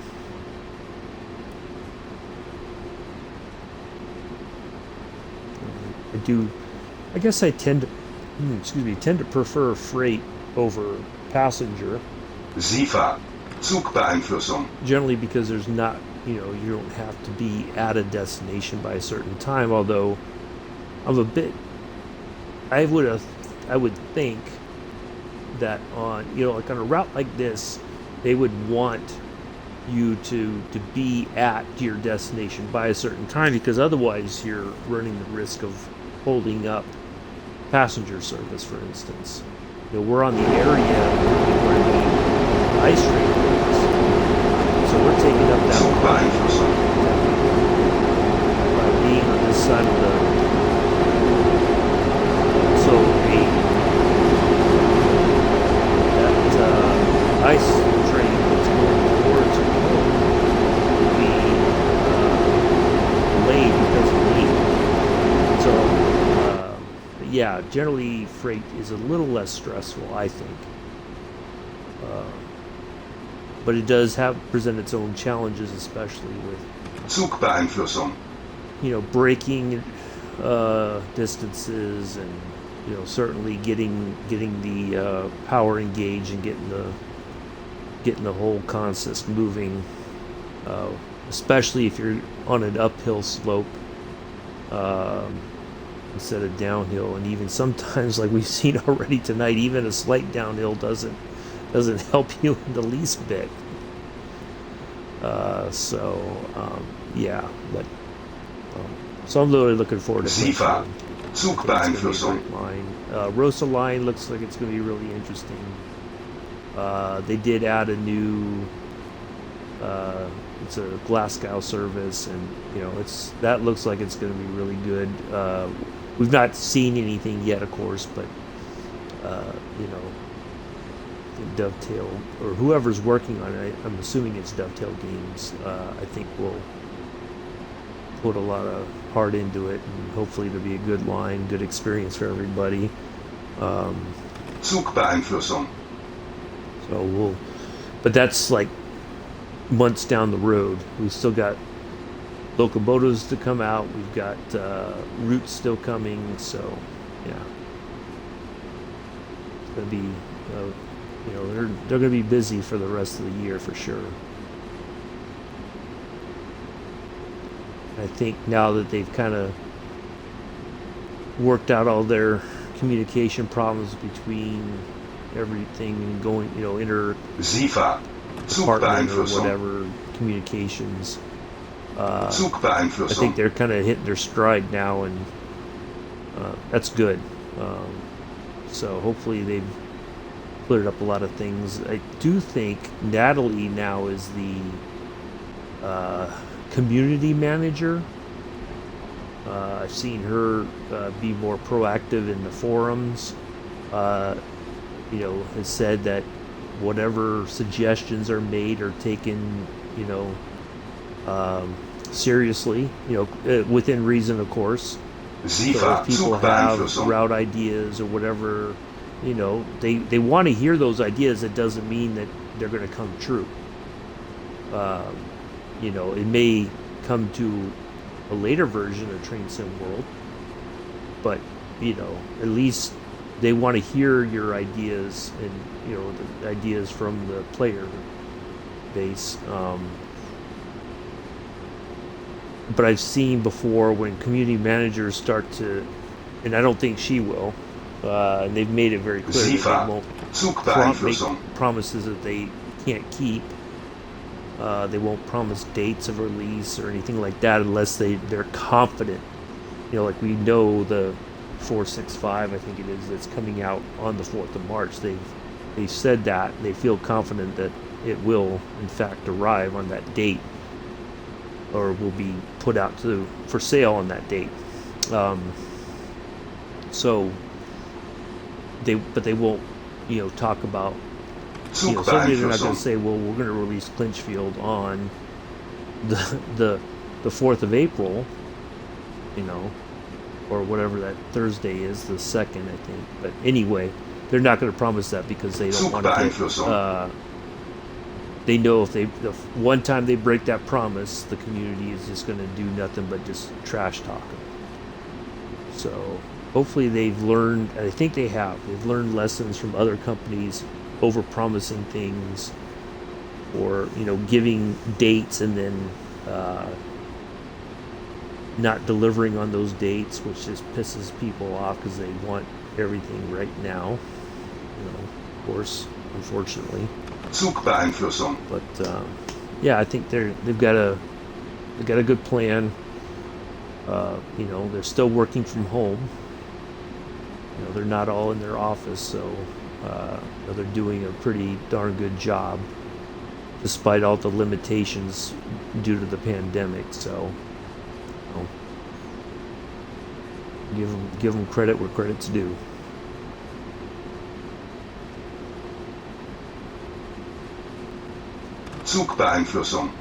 I guess I tend to prefer freight over passenger. SIFA. Zugbeeinflussung. Generally because there's not, you don't have to be at a destination by a certain time. Although I would think that on, like on a route like this, they would want you to be at your destination by a certain time, because otherwise you're running the risk of holding up passenger service, for instance. We're on the area where the ice rink is, so we're taking up that line by being on this side of the that ice train that's going towards home will be delayed because of heat. So yeah, generally freight is a little less stressful, I think. But it does present its own challenges, especially with Zugbeeinflussung. Braking distances, and certainly getting the power engaged and getting the whole consist moving, especially if you're on an uphill slope instead of downhill. And even sometimes, like we've seen already tonight, even a slight downhill doesn't help you in the least bit. Yeah, but so I'm really looking forward to SIFA. Zugbeeinflussung. line. Rosa line looks like it's going to be really interesting. They did add a new it's a Glasgow service, and that looks like it's going to be really good. We've not seen anything yet, of course, but Dovetail, or whoever's working on it, I'm assuming it's Dovetail Games, I think will put a lot of heart into it, and hopefully it'll be a good line, good experience for everybody. Zugbeeinflussung. But that's like months down the road. We've still got locomotives to come out. We've got routes still coming. So yeah, it's gonna be they're gonna be busy for the rest of the year for sure. I think now that they've kind of worked out all their communication problems between everything and going, SIFA. department or whatever communications. I think they're kind of hitting their stride now, and that's good. So hopefully they've cleared up a lot of things. I do think Natalie now is the community manager. I've seen her be more proactive in the forums. Has said that whatever suggestions are made are taken, seriously, within reason, of course. So if people have route ideas or whatever, they want to hear those ideas. It doesn't mean that they're going to come true. It may come to a later version of Train Sim World, but at least they want to hear your ideas, and the ideas from the player base. But I've seen before when community managers start to, and I don't think she will, and they've made it very clear that they won't make promises that they can't keep. They won't promise dates of release or anything like that unless they're confident. Like we know the 465, I think it is, that's coming out on the 4th of March. They said that they feel confident that it will in fact arrive on that date, or will be put out for sale on that date. So they won't, talk about, certainly they're not going to say, well, we're going to release Clinchfield on the 4th of April, or whatever that Thursday is, the 2nd, I think. But anyway, they're not going to promise that, because they don't want to get, they know if one time they break that promise, the community is just going to do nothing but just trash talk them. So hopefully they've learned, and I think they've learned lessons from other companies over promising things, or giving dates and then not delivering on those dates, which just pisses people off because they want everything right now. Of course, unfortunately. Zugbeeinflussung. But yeah, I think they've got a good plan. They're still working from home. They're not all in their office, so they're doing a pretty darn good job, despite all the limitations due to the pandemic. So, give them credit where credit's due. Zugbeeinflussung.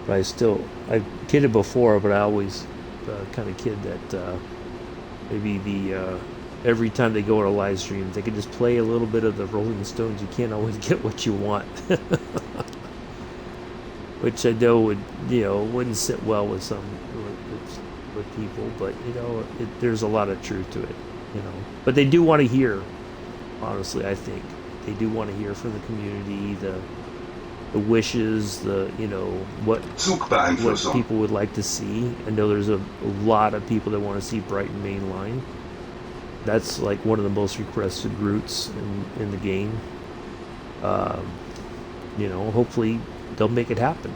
But I kidded before, but I always kind of kid that maybe every time they go to a live stream, they could just play a little bit of the Rolling Stones. You can't always get what you want, which I know wouldn't sit well with with people, but there's a lot of truth to it, But they do want to hear. Honestly, I think they do want to hear from the community, the wishes, what people would like to see. I know there's a lot of people that want to see Brighton Main Line. That's like one of the most requested routes in the game. Hopefully they'll make it happen.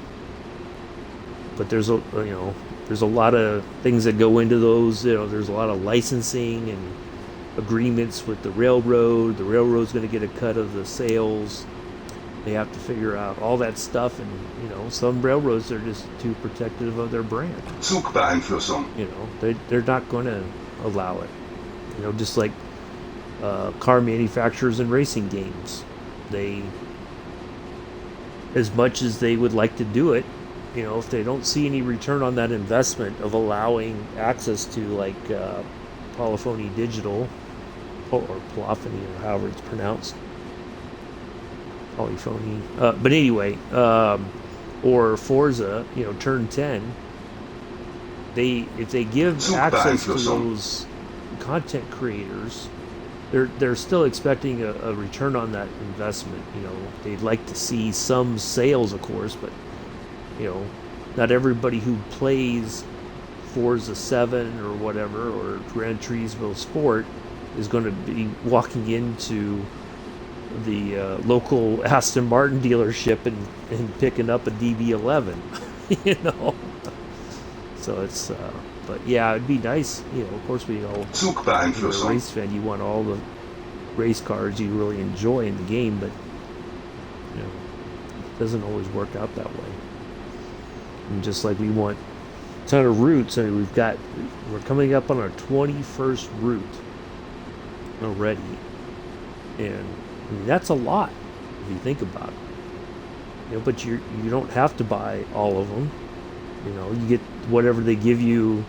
But there's a lot of things that go into those. There's a lot of licensing and agreements with the railroad. The railroad's going to get a cut of the sales. They have to figure out all that stuff, and some railroads are just too protective of their brand. Zugbeeinflussung. They're not going to allow it. Just like car manufacturers and racing games, they, as much as they would like to do it, if they don't see any return on that investment of allowing access to like Polyphony Digital, or Polyphony, or however it's pronounced. Polyphony, but anyway, or Forza, Turn 10. If they give access to those content creators, they're still expecting a return on that investment. They'd like to see some sales, of course, but not everybody who plays Forza 7 or whatever, or Gran Turismo Sport, is going to be walking into the local Aston Martin dealership and picking up a DB11. So it's but yeah, it'd be nice. Of course, we all, if you're a race fan, you want all the race cars you really enjoy in the game, but it doesn't always work out that way. And just like we want a ton of routes, I mean, we're coming up on our 21st route already, and that's a lot if you think about it. But you don't have to buy all of them. You get whatever they give you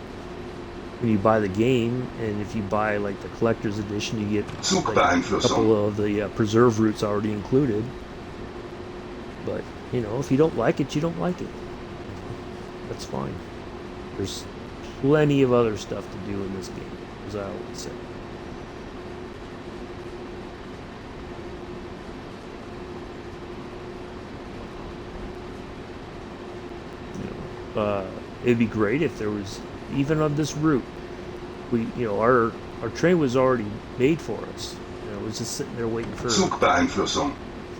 when you buy the game, and if you buy like the collector's edition, you get like a couple of the preserve routes already included. But if you don't like it, you don't like it. That's fine. There's plenty of other stuff to do in this game, as I always say. It'd be great if there was, even on this route, our train was already made for us. It was just sitting there waiting for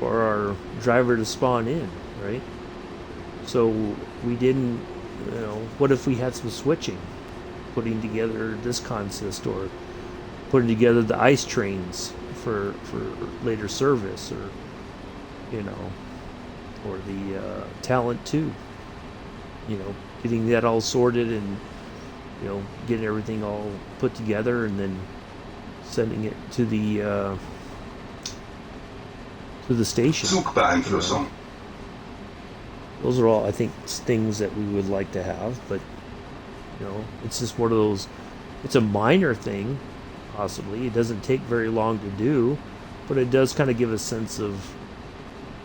our driver to spawn in, right? So we didn't, what if we had some switching, putting together this consist, or putting together the ice trains for later service, or or the talent too. Getting that all sorted and getting everything all put together, and then sending it to the station. Zugbeeinflussung. Those are all, I think, things that we would like to have, but it's just one of those. It's a minor thing, possibly. It doesn't take very long to do, but it does kind of give a sense of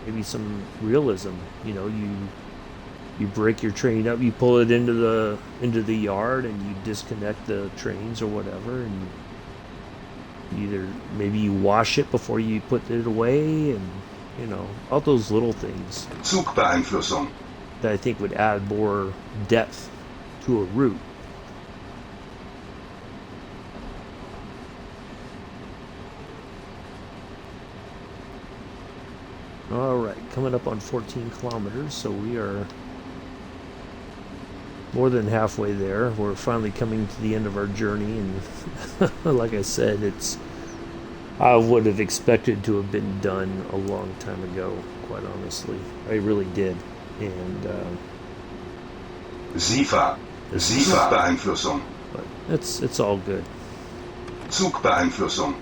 maybe some realism. You break your train up, you pull it into the yard, and you disconnect the trains or whatever, and either maybe you wash it before you put it away, and all those little things Zugbeeinflussung. that I think would add more depth to a route. All right, coming up on 14 kilometers, so we are more than halfway there. We're finally coming to the end of our journey, and like I said, I would have expected to have been done a long time ago, quite honestly. I really did. And Zugbeeinflussung. but it's all good. Zugbeeinflussung.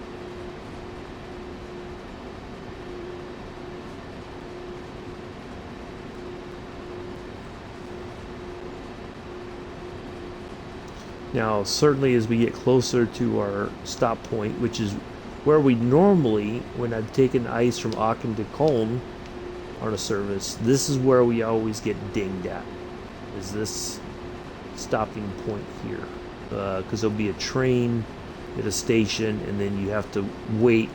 Now, certainly as we get closer to our stop point, which is where we normally, when I've taken ice from Aachen to Köln on a service, this is where we always get dinged at, is this stopping point here. Because there'll be a train at a station, and then you have to wait,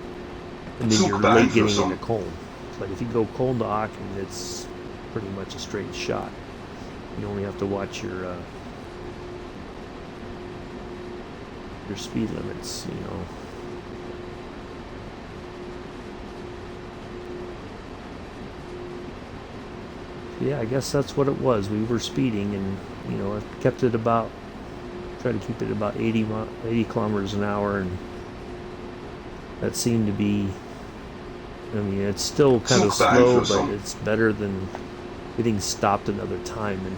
and then you're late getting into Köln. But if you go Köln to Aachen, it's pretty much a straight shot. You only have to watch your speed limits, Yeah, I guess that's what it was. We were speeding, and I kept it about, tried to keep it about 80 kilometers an hour, and that seemed to be, it's still kind of slow, but it's better than getting stopped another time and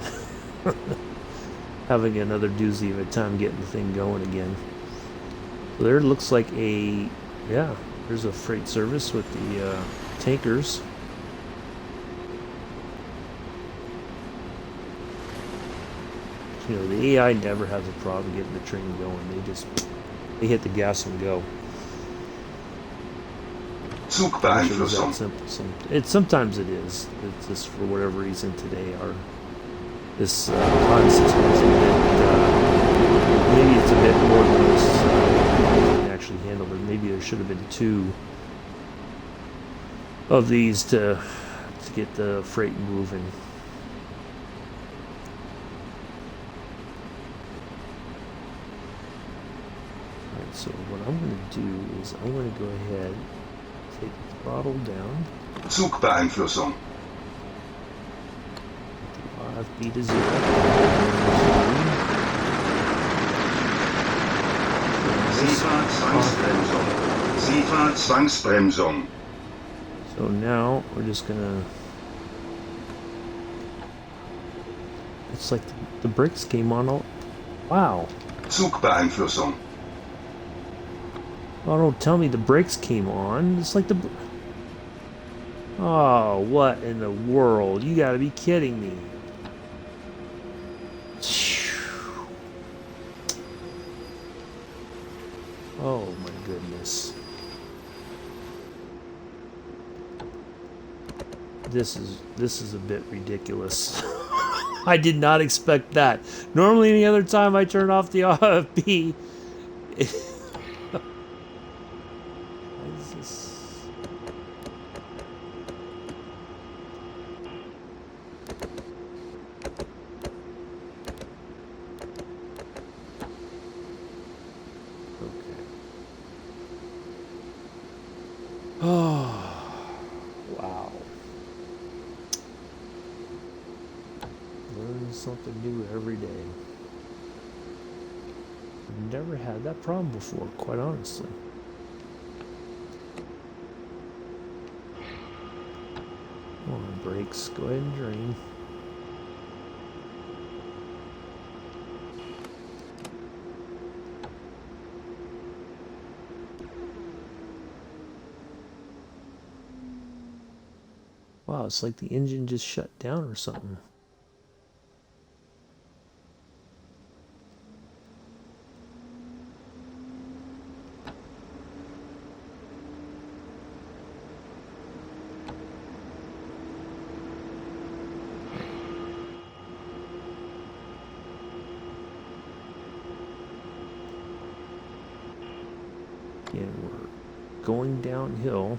having another doozy of a time getting the thing going again. So there looks like there's a freight service with the tankers. The AI never has a problem getting the train going. They hit the gas and go. Zugbeeinflussung. Sometimes it is. It's just for whatever reason today this pod system is a bit, maybe it's a bit more than this can actually handle, but maybe there should have been two of these to get the freight moving. Alright, so what I'm going to do is I'm going to go ahead, take the throttle down. Zugbeeinflussung. 5 to 0. Zwangsbremsung. So now we're just gonna. It's like the brakes came on. Wow. Zugbeeinflussung. Oh, don't tell me the brakes came on. It's like Oh, what in the world? You gotta be kidding me. Oh my goodness. This is a bit ridiculous. I did not expect that. Normally any other time I turn off the RFB. Oh, wow. Learn something new every day. never had that problem before, quite honestly. Come on, brakes. Go ahead and drain. Wow, it's like the engine just shut down or something. Again, we're going downhill.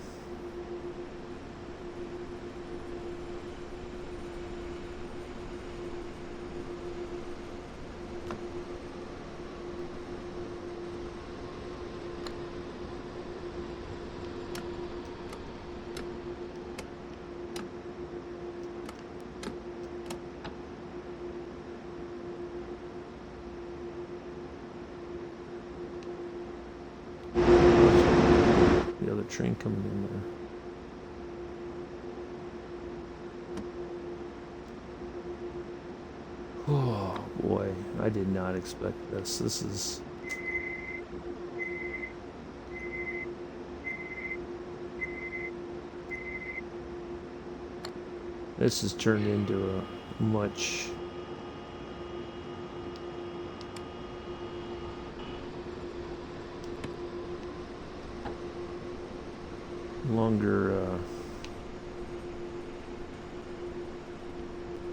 The other train coming in there. Oh boy, I did not expect this. This has turned into a much longer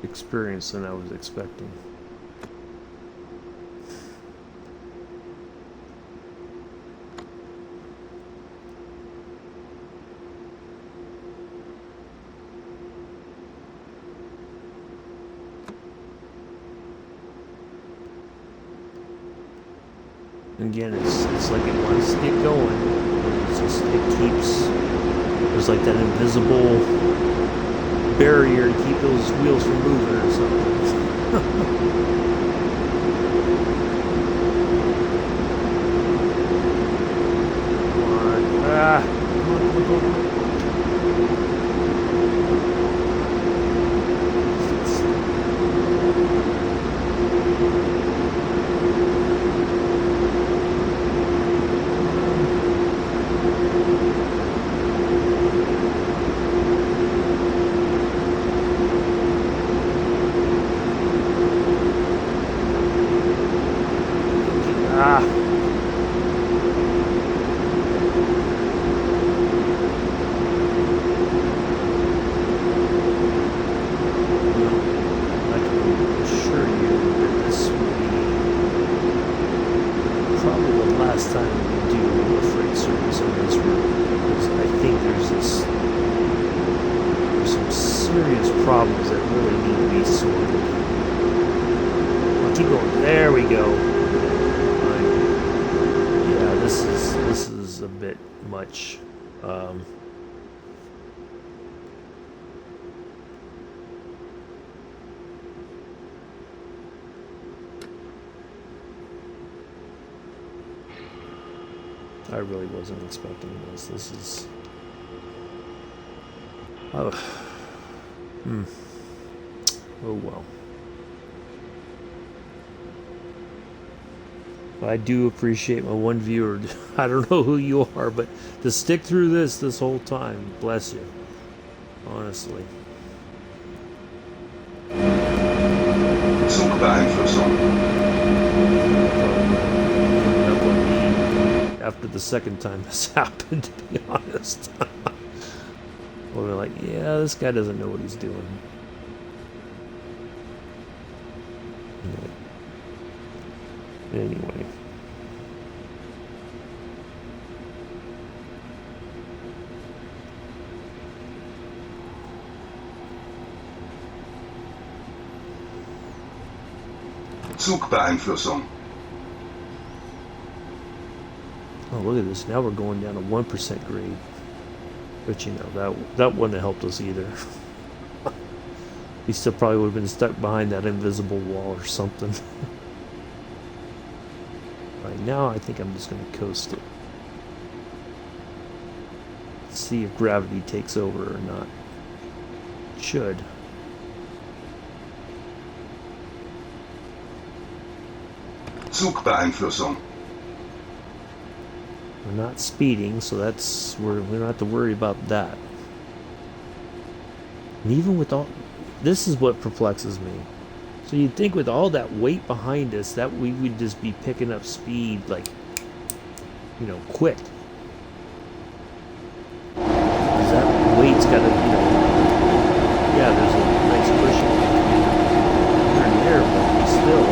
experience than I was expecting. Again, it's like it wants to get going, and it keeps. There's like that invisible barrier to keep those wheels from moving or something. Come on. Ah! Come on, come on, come on. Ah! I can assure you that this will be probably the last time we do a freight service on this road, because I think there's some serious problems that really need to be sorted. I'll keep going. There we go. Yeah, this is a bit much. I really wasn't expecting this. This is. Oh. Oh well. I do appreciate my one viewer. I don't know who you are, but to stick through this whole time, bless you. Honestly. Zugbeeinflussung. After the second time this happened, to be honest. Well, we're like, yeah, this guy doesn't know what he's doing. Anyway. Zugbeeinflussung. Oh, look at this. Now we're going down to 1% grade. But you know, that wouldn't have helped us either. He still probably would have been stuck behind that invisible wall or something. My now I think I'm just going to coast it. See if gravity takes over or not. It should. Zugbeeinflussung. We're not speeding, so we don't have to worry about that. And even with all, this is what perplexes me. So you'd think with all that weight behind us that we would just be picking up speed like, you know, quick. Because that weight's got to, you know, yeah, there's a nice cushion here and there, but still,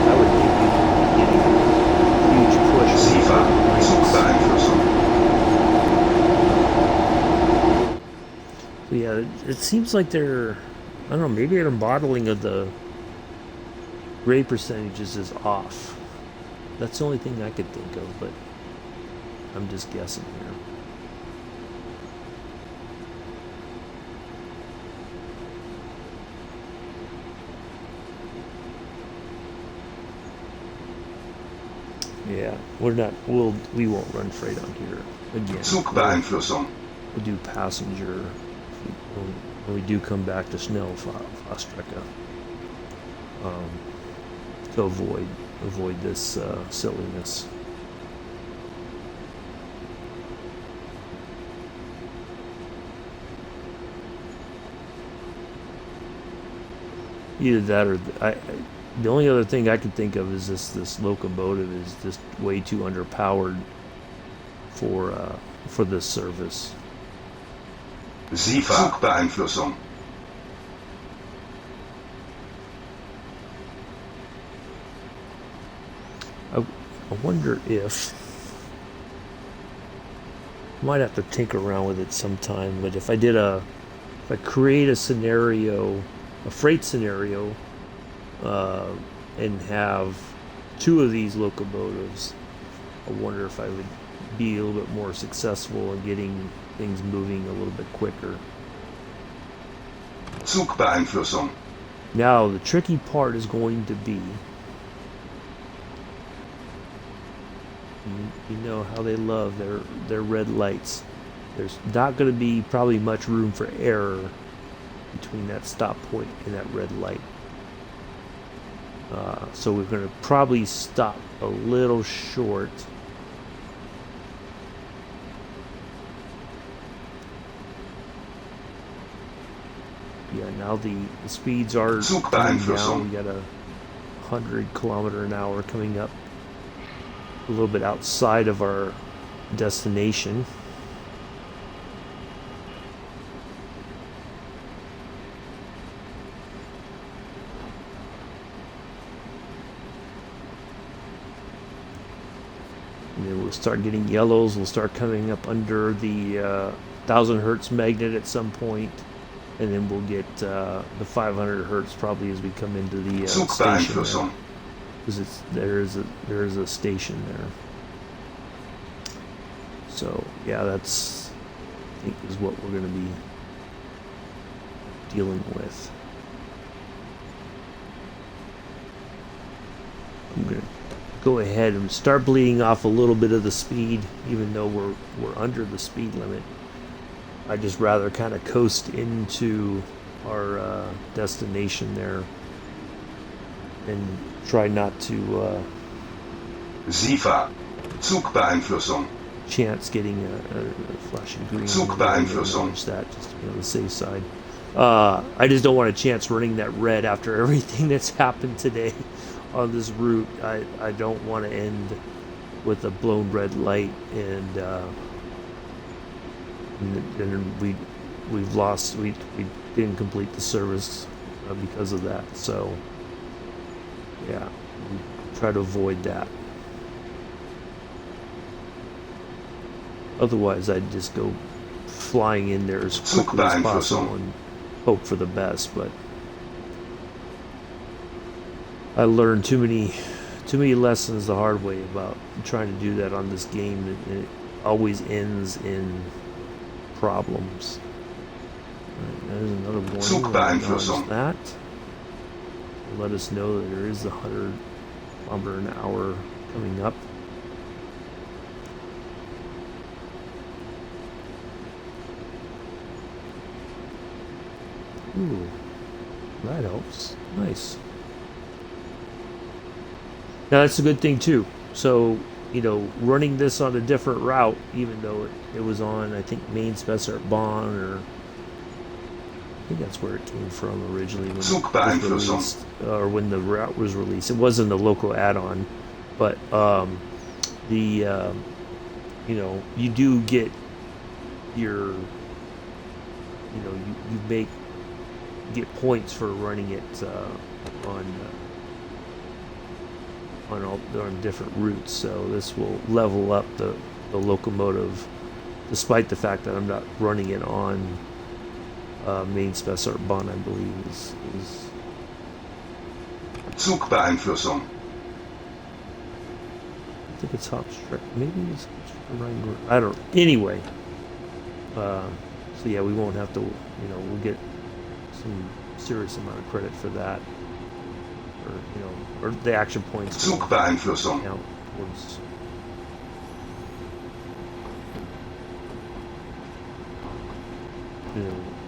I would think we'd be getting a huge push. Sifa, Zugbeeinflussung. So yeah, it seems like they're, I don't know, maybe their modeling of the grade percentages is off. That's the only thing I could think of, but I'm just guessing here. Yeah, we won't run freight on here again. Zugbeeinflussung. We'll do passenger when we do come back to Schnellfahrstrecke to avoid this silliness. Either that or the only other thing I could think of is this locomotive is just way too underpowered for this service. Sifa, Zugbeeinflussung. I wonder if I might have to tinker around with it sometime, but if I create a scenario, a freight scenario, and have two of these locomotives, I wonder if I would be a little bit more successful in getting things moving a little bit quicker. Zugbeeinflussung. Now the tricky part is going to be, you know how they love their red lights. There's not going to be probably much room for error between that stop point and that red light. So we're going to probably stop a little short. Yeah, now the speeds are coming down. We got 100 km/h coming up a little bit outside of our destination. And then we'll start getting yellows. We'll start coming up under the 1000 hertz magnet at some point. And then we'll get the 500 hertz probably as we come into the station. Because there is a station there. So yeah, that's I think is what we're going to be dealing with. I'm going to go ahead and start bleeding off a little bit of the speed, even though we're under the speed limit. I just rather kind of coast into our destination there and try not to Sifa, Zugbeeinflussung. chance getting a flashing green. Zugbeeinflussung. That just to be on the safe side. I just don't want a chance running that red after everything that's happened today on this route. I don't want to end with a blown red light and we've lost. We didn't complete the service because of that. So yeah, we try to avoid that. Otherwise, I'd just go flying in there as quickly as possible and hope for the best. But I learned too many lessons the hard way about trying to do that on this game. It always ends in problems. Right, there's another warning. That let us know that there is the 100 km/h coming up. Ooh, that helps. Nice. Now that's a good thing too. So, running this on a different route, even though it was on, I think, main spec or Bonn, or I think that's where it came from originally when it was released, or when the route was released. It wasn't a local add-on, but you do get your, you get points for running it on different routes. So this will level up the locomotive, despite the fact that I'm not running it on main spec or Bonn, I believe is Zugbeeinflussung. I think it's Hauptstrecke. Maybe it's I don't know. Anyway, so yeah, we won't have to, we'll get some serious amount of credit for that, or the action points. Zugbeeinflussung.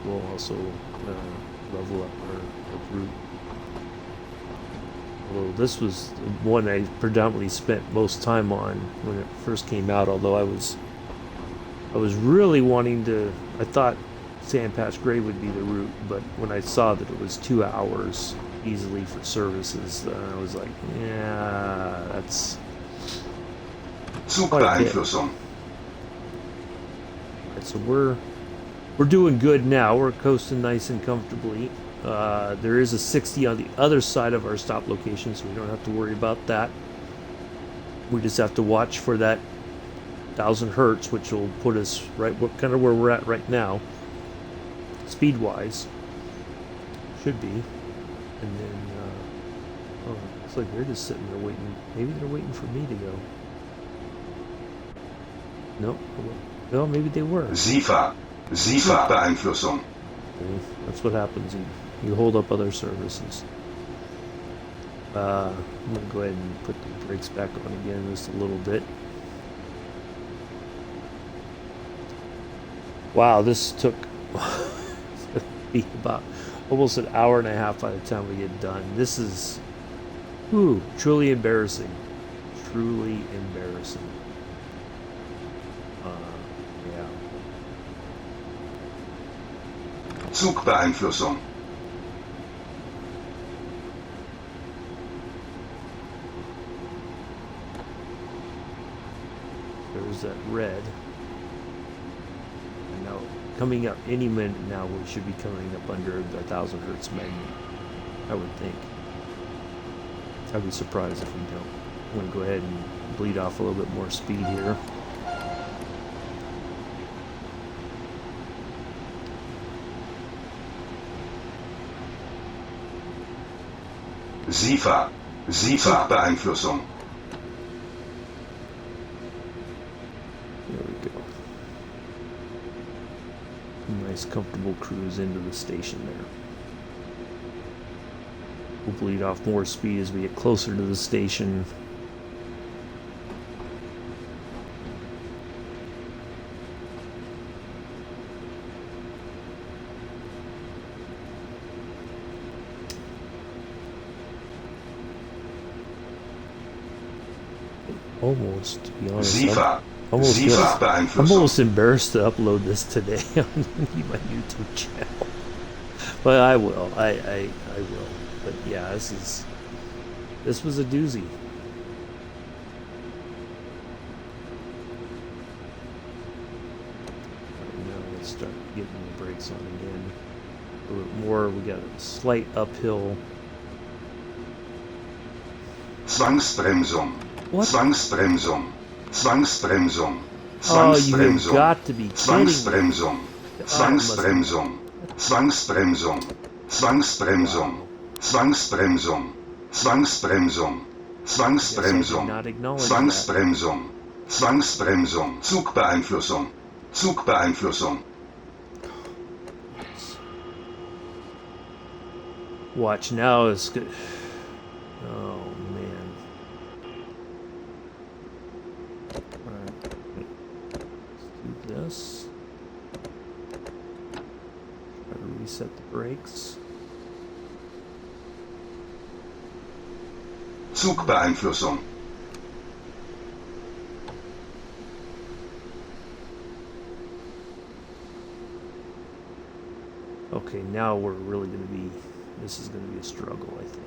We'll also level up our route. Although this was one I predominantly spent most time on when it first came out. Although I was really wanting to. I thought Sandpatch Gray would be the route, but when I saw that it was 2 hours easily for services, I was like, yeah, that's Zugbeeinflussung. Right, so we're doing good now. We're coasting nice and comfortably. There is a 60 on the other side of our stop location, so we don't have to worry about that. We just have to watch for that 1,000 hertz, which will put us right kind of where we're at right now, speed-wise. Should be. And then, looks like they're just sitting there waiting. Maybe they're waiting for me to go. Nope. Well, maybe they were. Beeinflussung. Okay, that's what happens. You hold up other services. I'm going to go ahead and put the brakes back on again just a little bit. Wow, this took be about almost an hour and a half by the time we get done. This is truly embarrassing. Truly embarrassing. Yeah. Zugbeeinflussung. There's that red. And now coming up any minute now, we should be coming up under the 1,000 hertz magnet, I would think. I'd be surprised if we don't. I'm going to go ahead and bleed off a little bit more speed here. Beeinflussung. There we go. Nice comfortable cruise into the station there. We'll bleed off more speed as we get closer to the station. Almost, to be honest. I'm almost embarrassed to upload this today on my YouTube channel. But I will. I will. But yeah, this was a doozy. Right, now let's start getting the brakes on again. A little bit more. We got a slight uphill. Zwangsbremsung. What? Zwangsbremsung. Zwangsbremsung. Oh, you've got to be kidding me. Zwangsbremsung. Zwangsbremsung. Zwangsbremsung. Zwangsbremsung. Zwangsbremsung. Zwangsbremsung. Zwangsbremsung. Zwangsbremsung. Zwangsbremsung. Zugbeeinflussung. Zugbeeinflussung. Watch now is good. Oh man. this. Try to reset the brakes. Zugbeeinflussung. Okay, now we're really going to be, this is going to be a struggle, I think.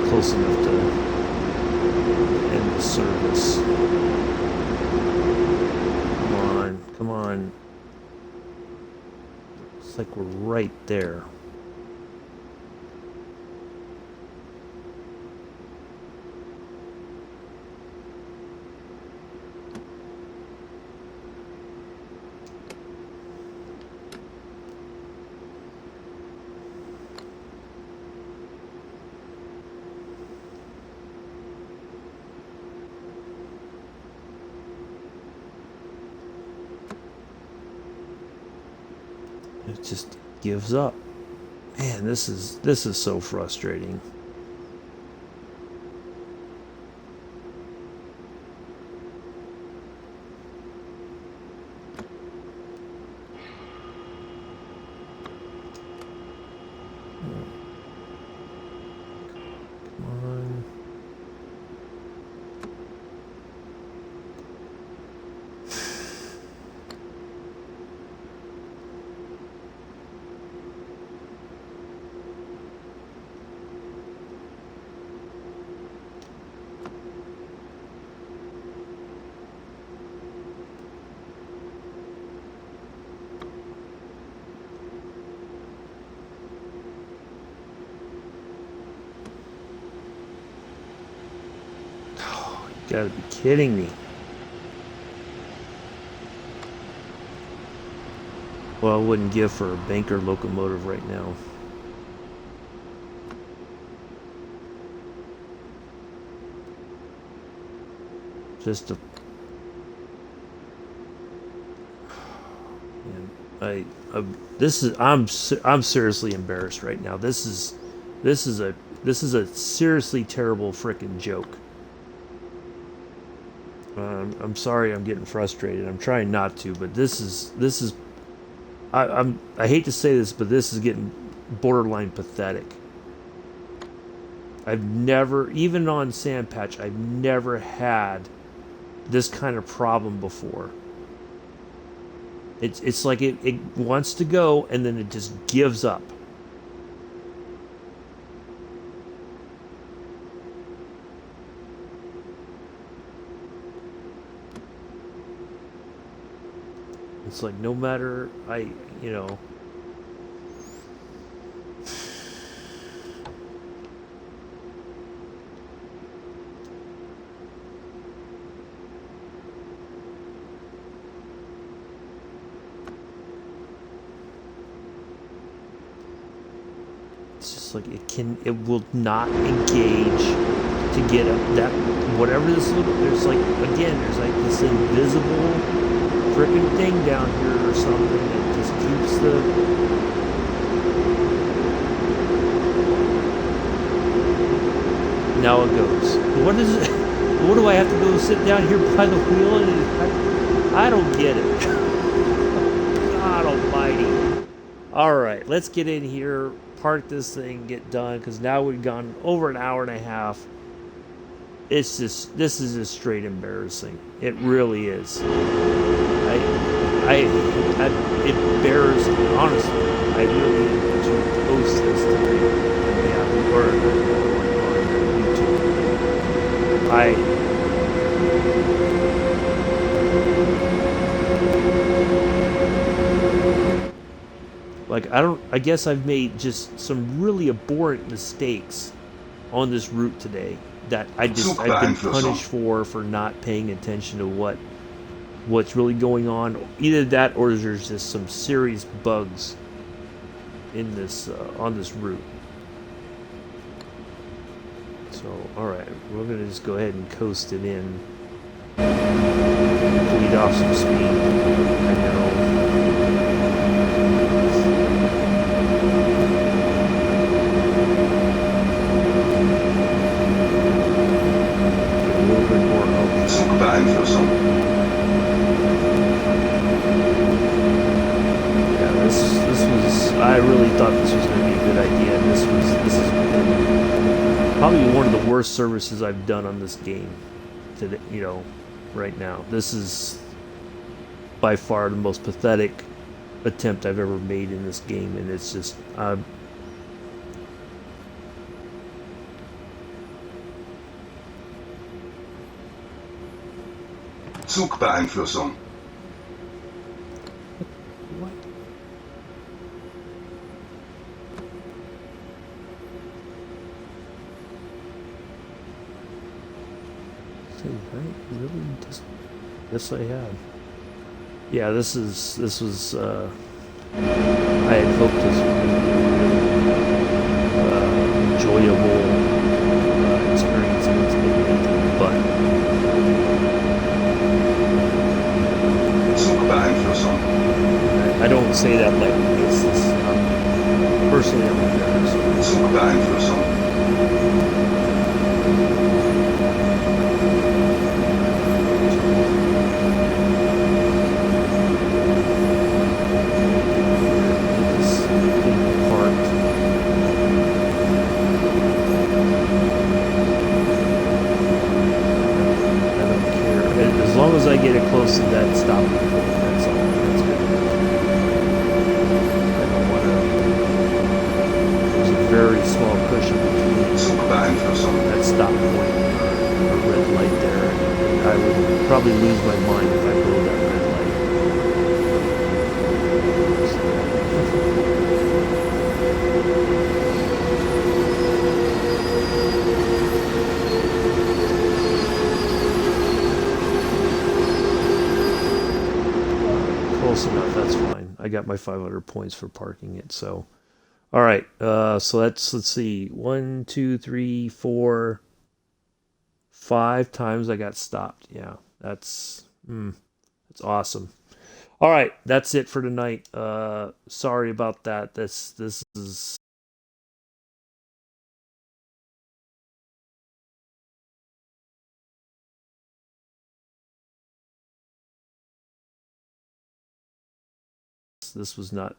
Close enough to end the service. Come on, come on. It's like we're right there. It just gives up. Man, this is so frustrating. Come on. Gotta be kidding me. Well, I wouldn't give for a banker locomotive right now. Just a... I'm seriously embarrassed right now. This is a seriously terrible frickin' joke. I'm sorry I'm getting frustrated. I'm trying not to, but this is I hate to say this, but this is getting borderline pathetic. I've never, even on Sandpatch, I've never had this kind of problem before. It's like it wants to go and then it just gives up. It's like no matter you know. It's just like it will not engage to get up that whatever this little. There's like again, there's like this invisible frickin' thing down here or something that just keeps the. Now it goes. What is it? What do I have to go sit down here by the wheel and I don't get it. God almighty. Alright, let's get in here, park this thing, get done, because now we've gone over an hour and a half. It's just, this is just straight embarrassing. It really is. It bears, honestly, I really need to post this tonight. Yeah, or on YouTube. I guess I've made just some really abhorrent mistakes on this route today that I've been punished for not paying attention to what's really going on. Either that or there's just some serious bugs in this on this route. So alright, we're gonna just go ahead and coast it in. Bleed off some speed. I know. A little bit more help. I really thought this was going to be a good idea. This is probably one of the worst services I've done on this game today, you know, right now. This is by far the most pathetic attempt I've ever made in this game, and it's just Zugbeeinflussung. What? Right? Really? Just, yes, I have. Yeah, this was. I had hoped this would be enjoyable experience, and it's been anything but. Zugbeeinflussung. I don't say that lightly. It's this. Personally, I'm embarrassed. Zugbeeinflussung. As long as I get it close to that stop point, that's all. That's good. I don't want to. There's a very small cushion between that stop point or red light there, and I would probably lose my mind if I go that red light. close enough. That's fine. I got my 500 points for parking it. So, all right. So let's see. 1, 2, 3, 4, 5 times I got stopped. Yeah, that's awesome. All right, that's it for tonight. Sorry about that. This is this was not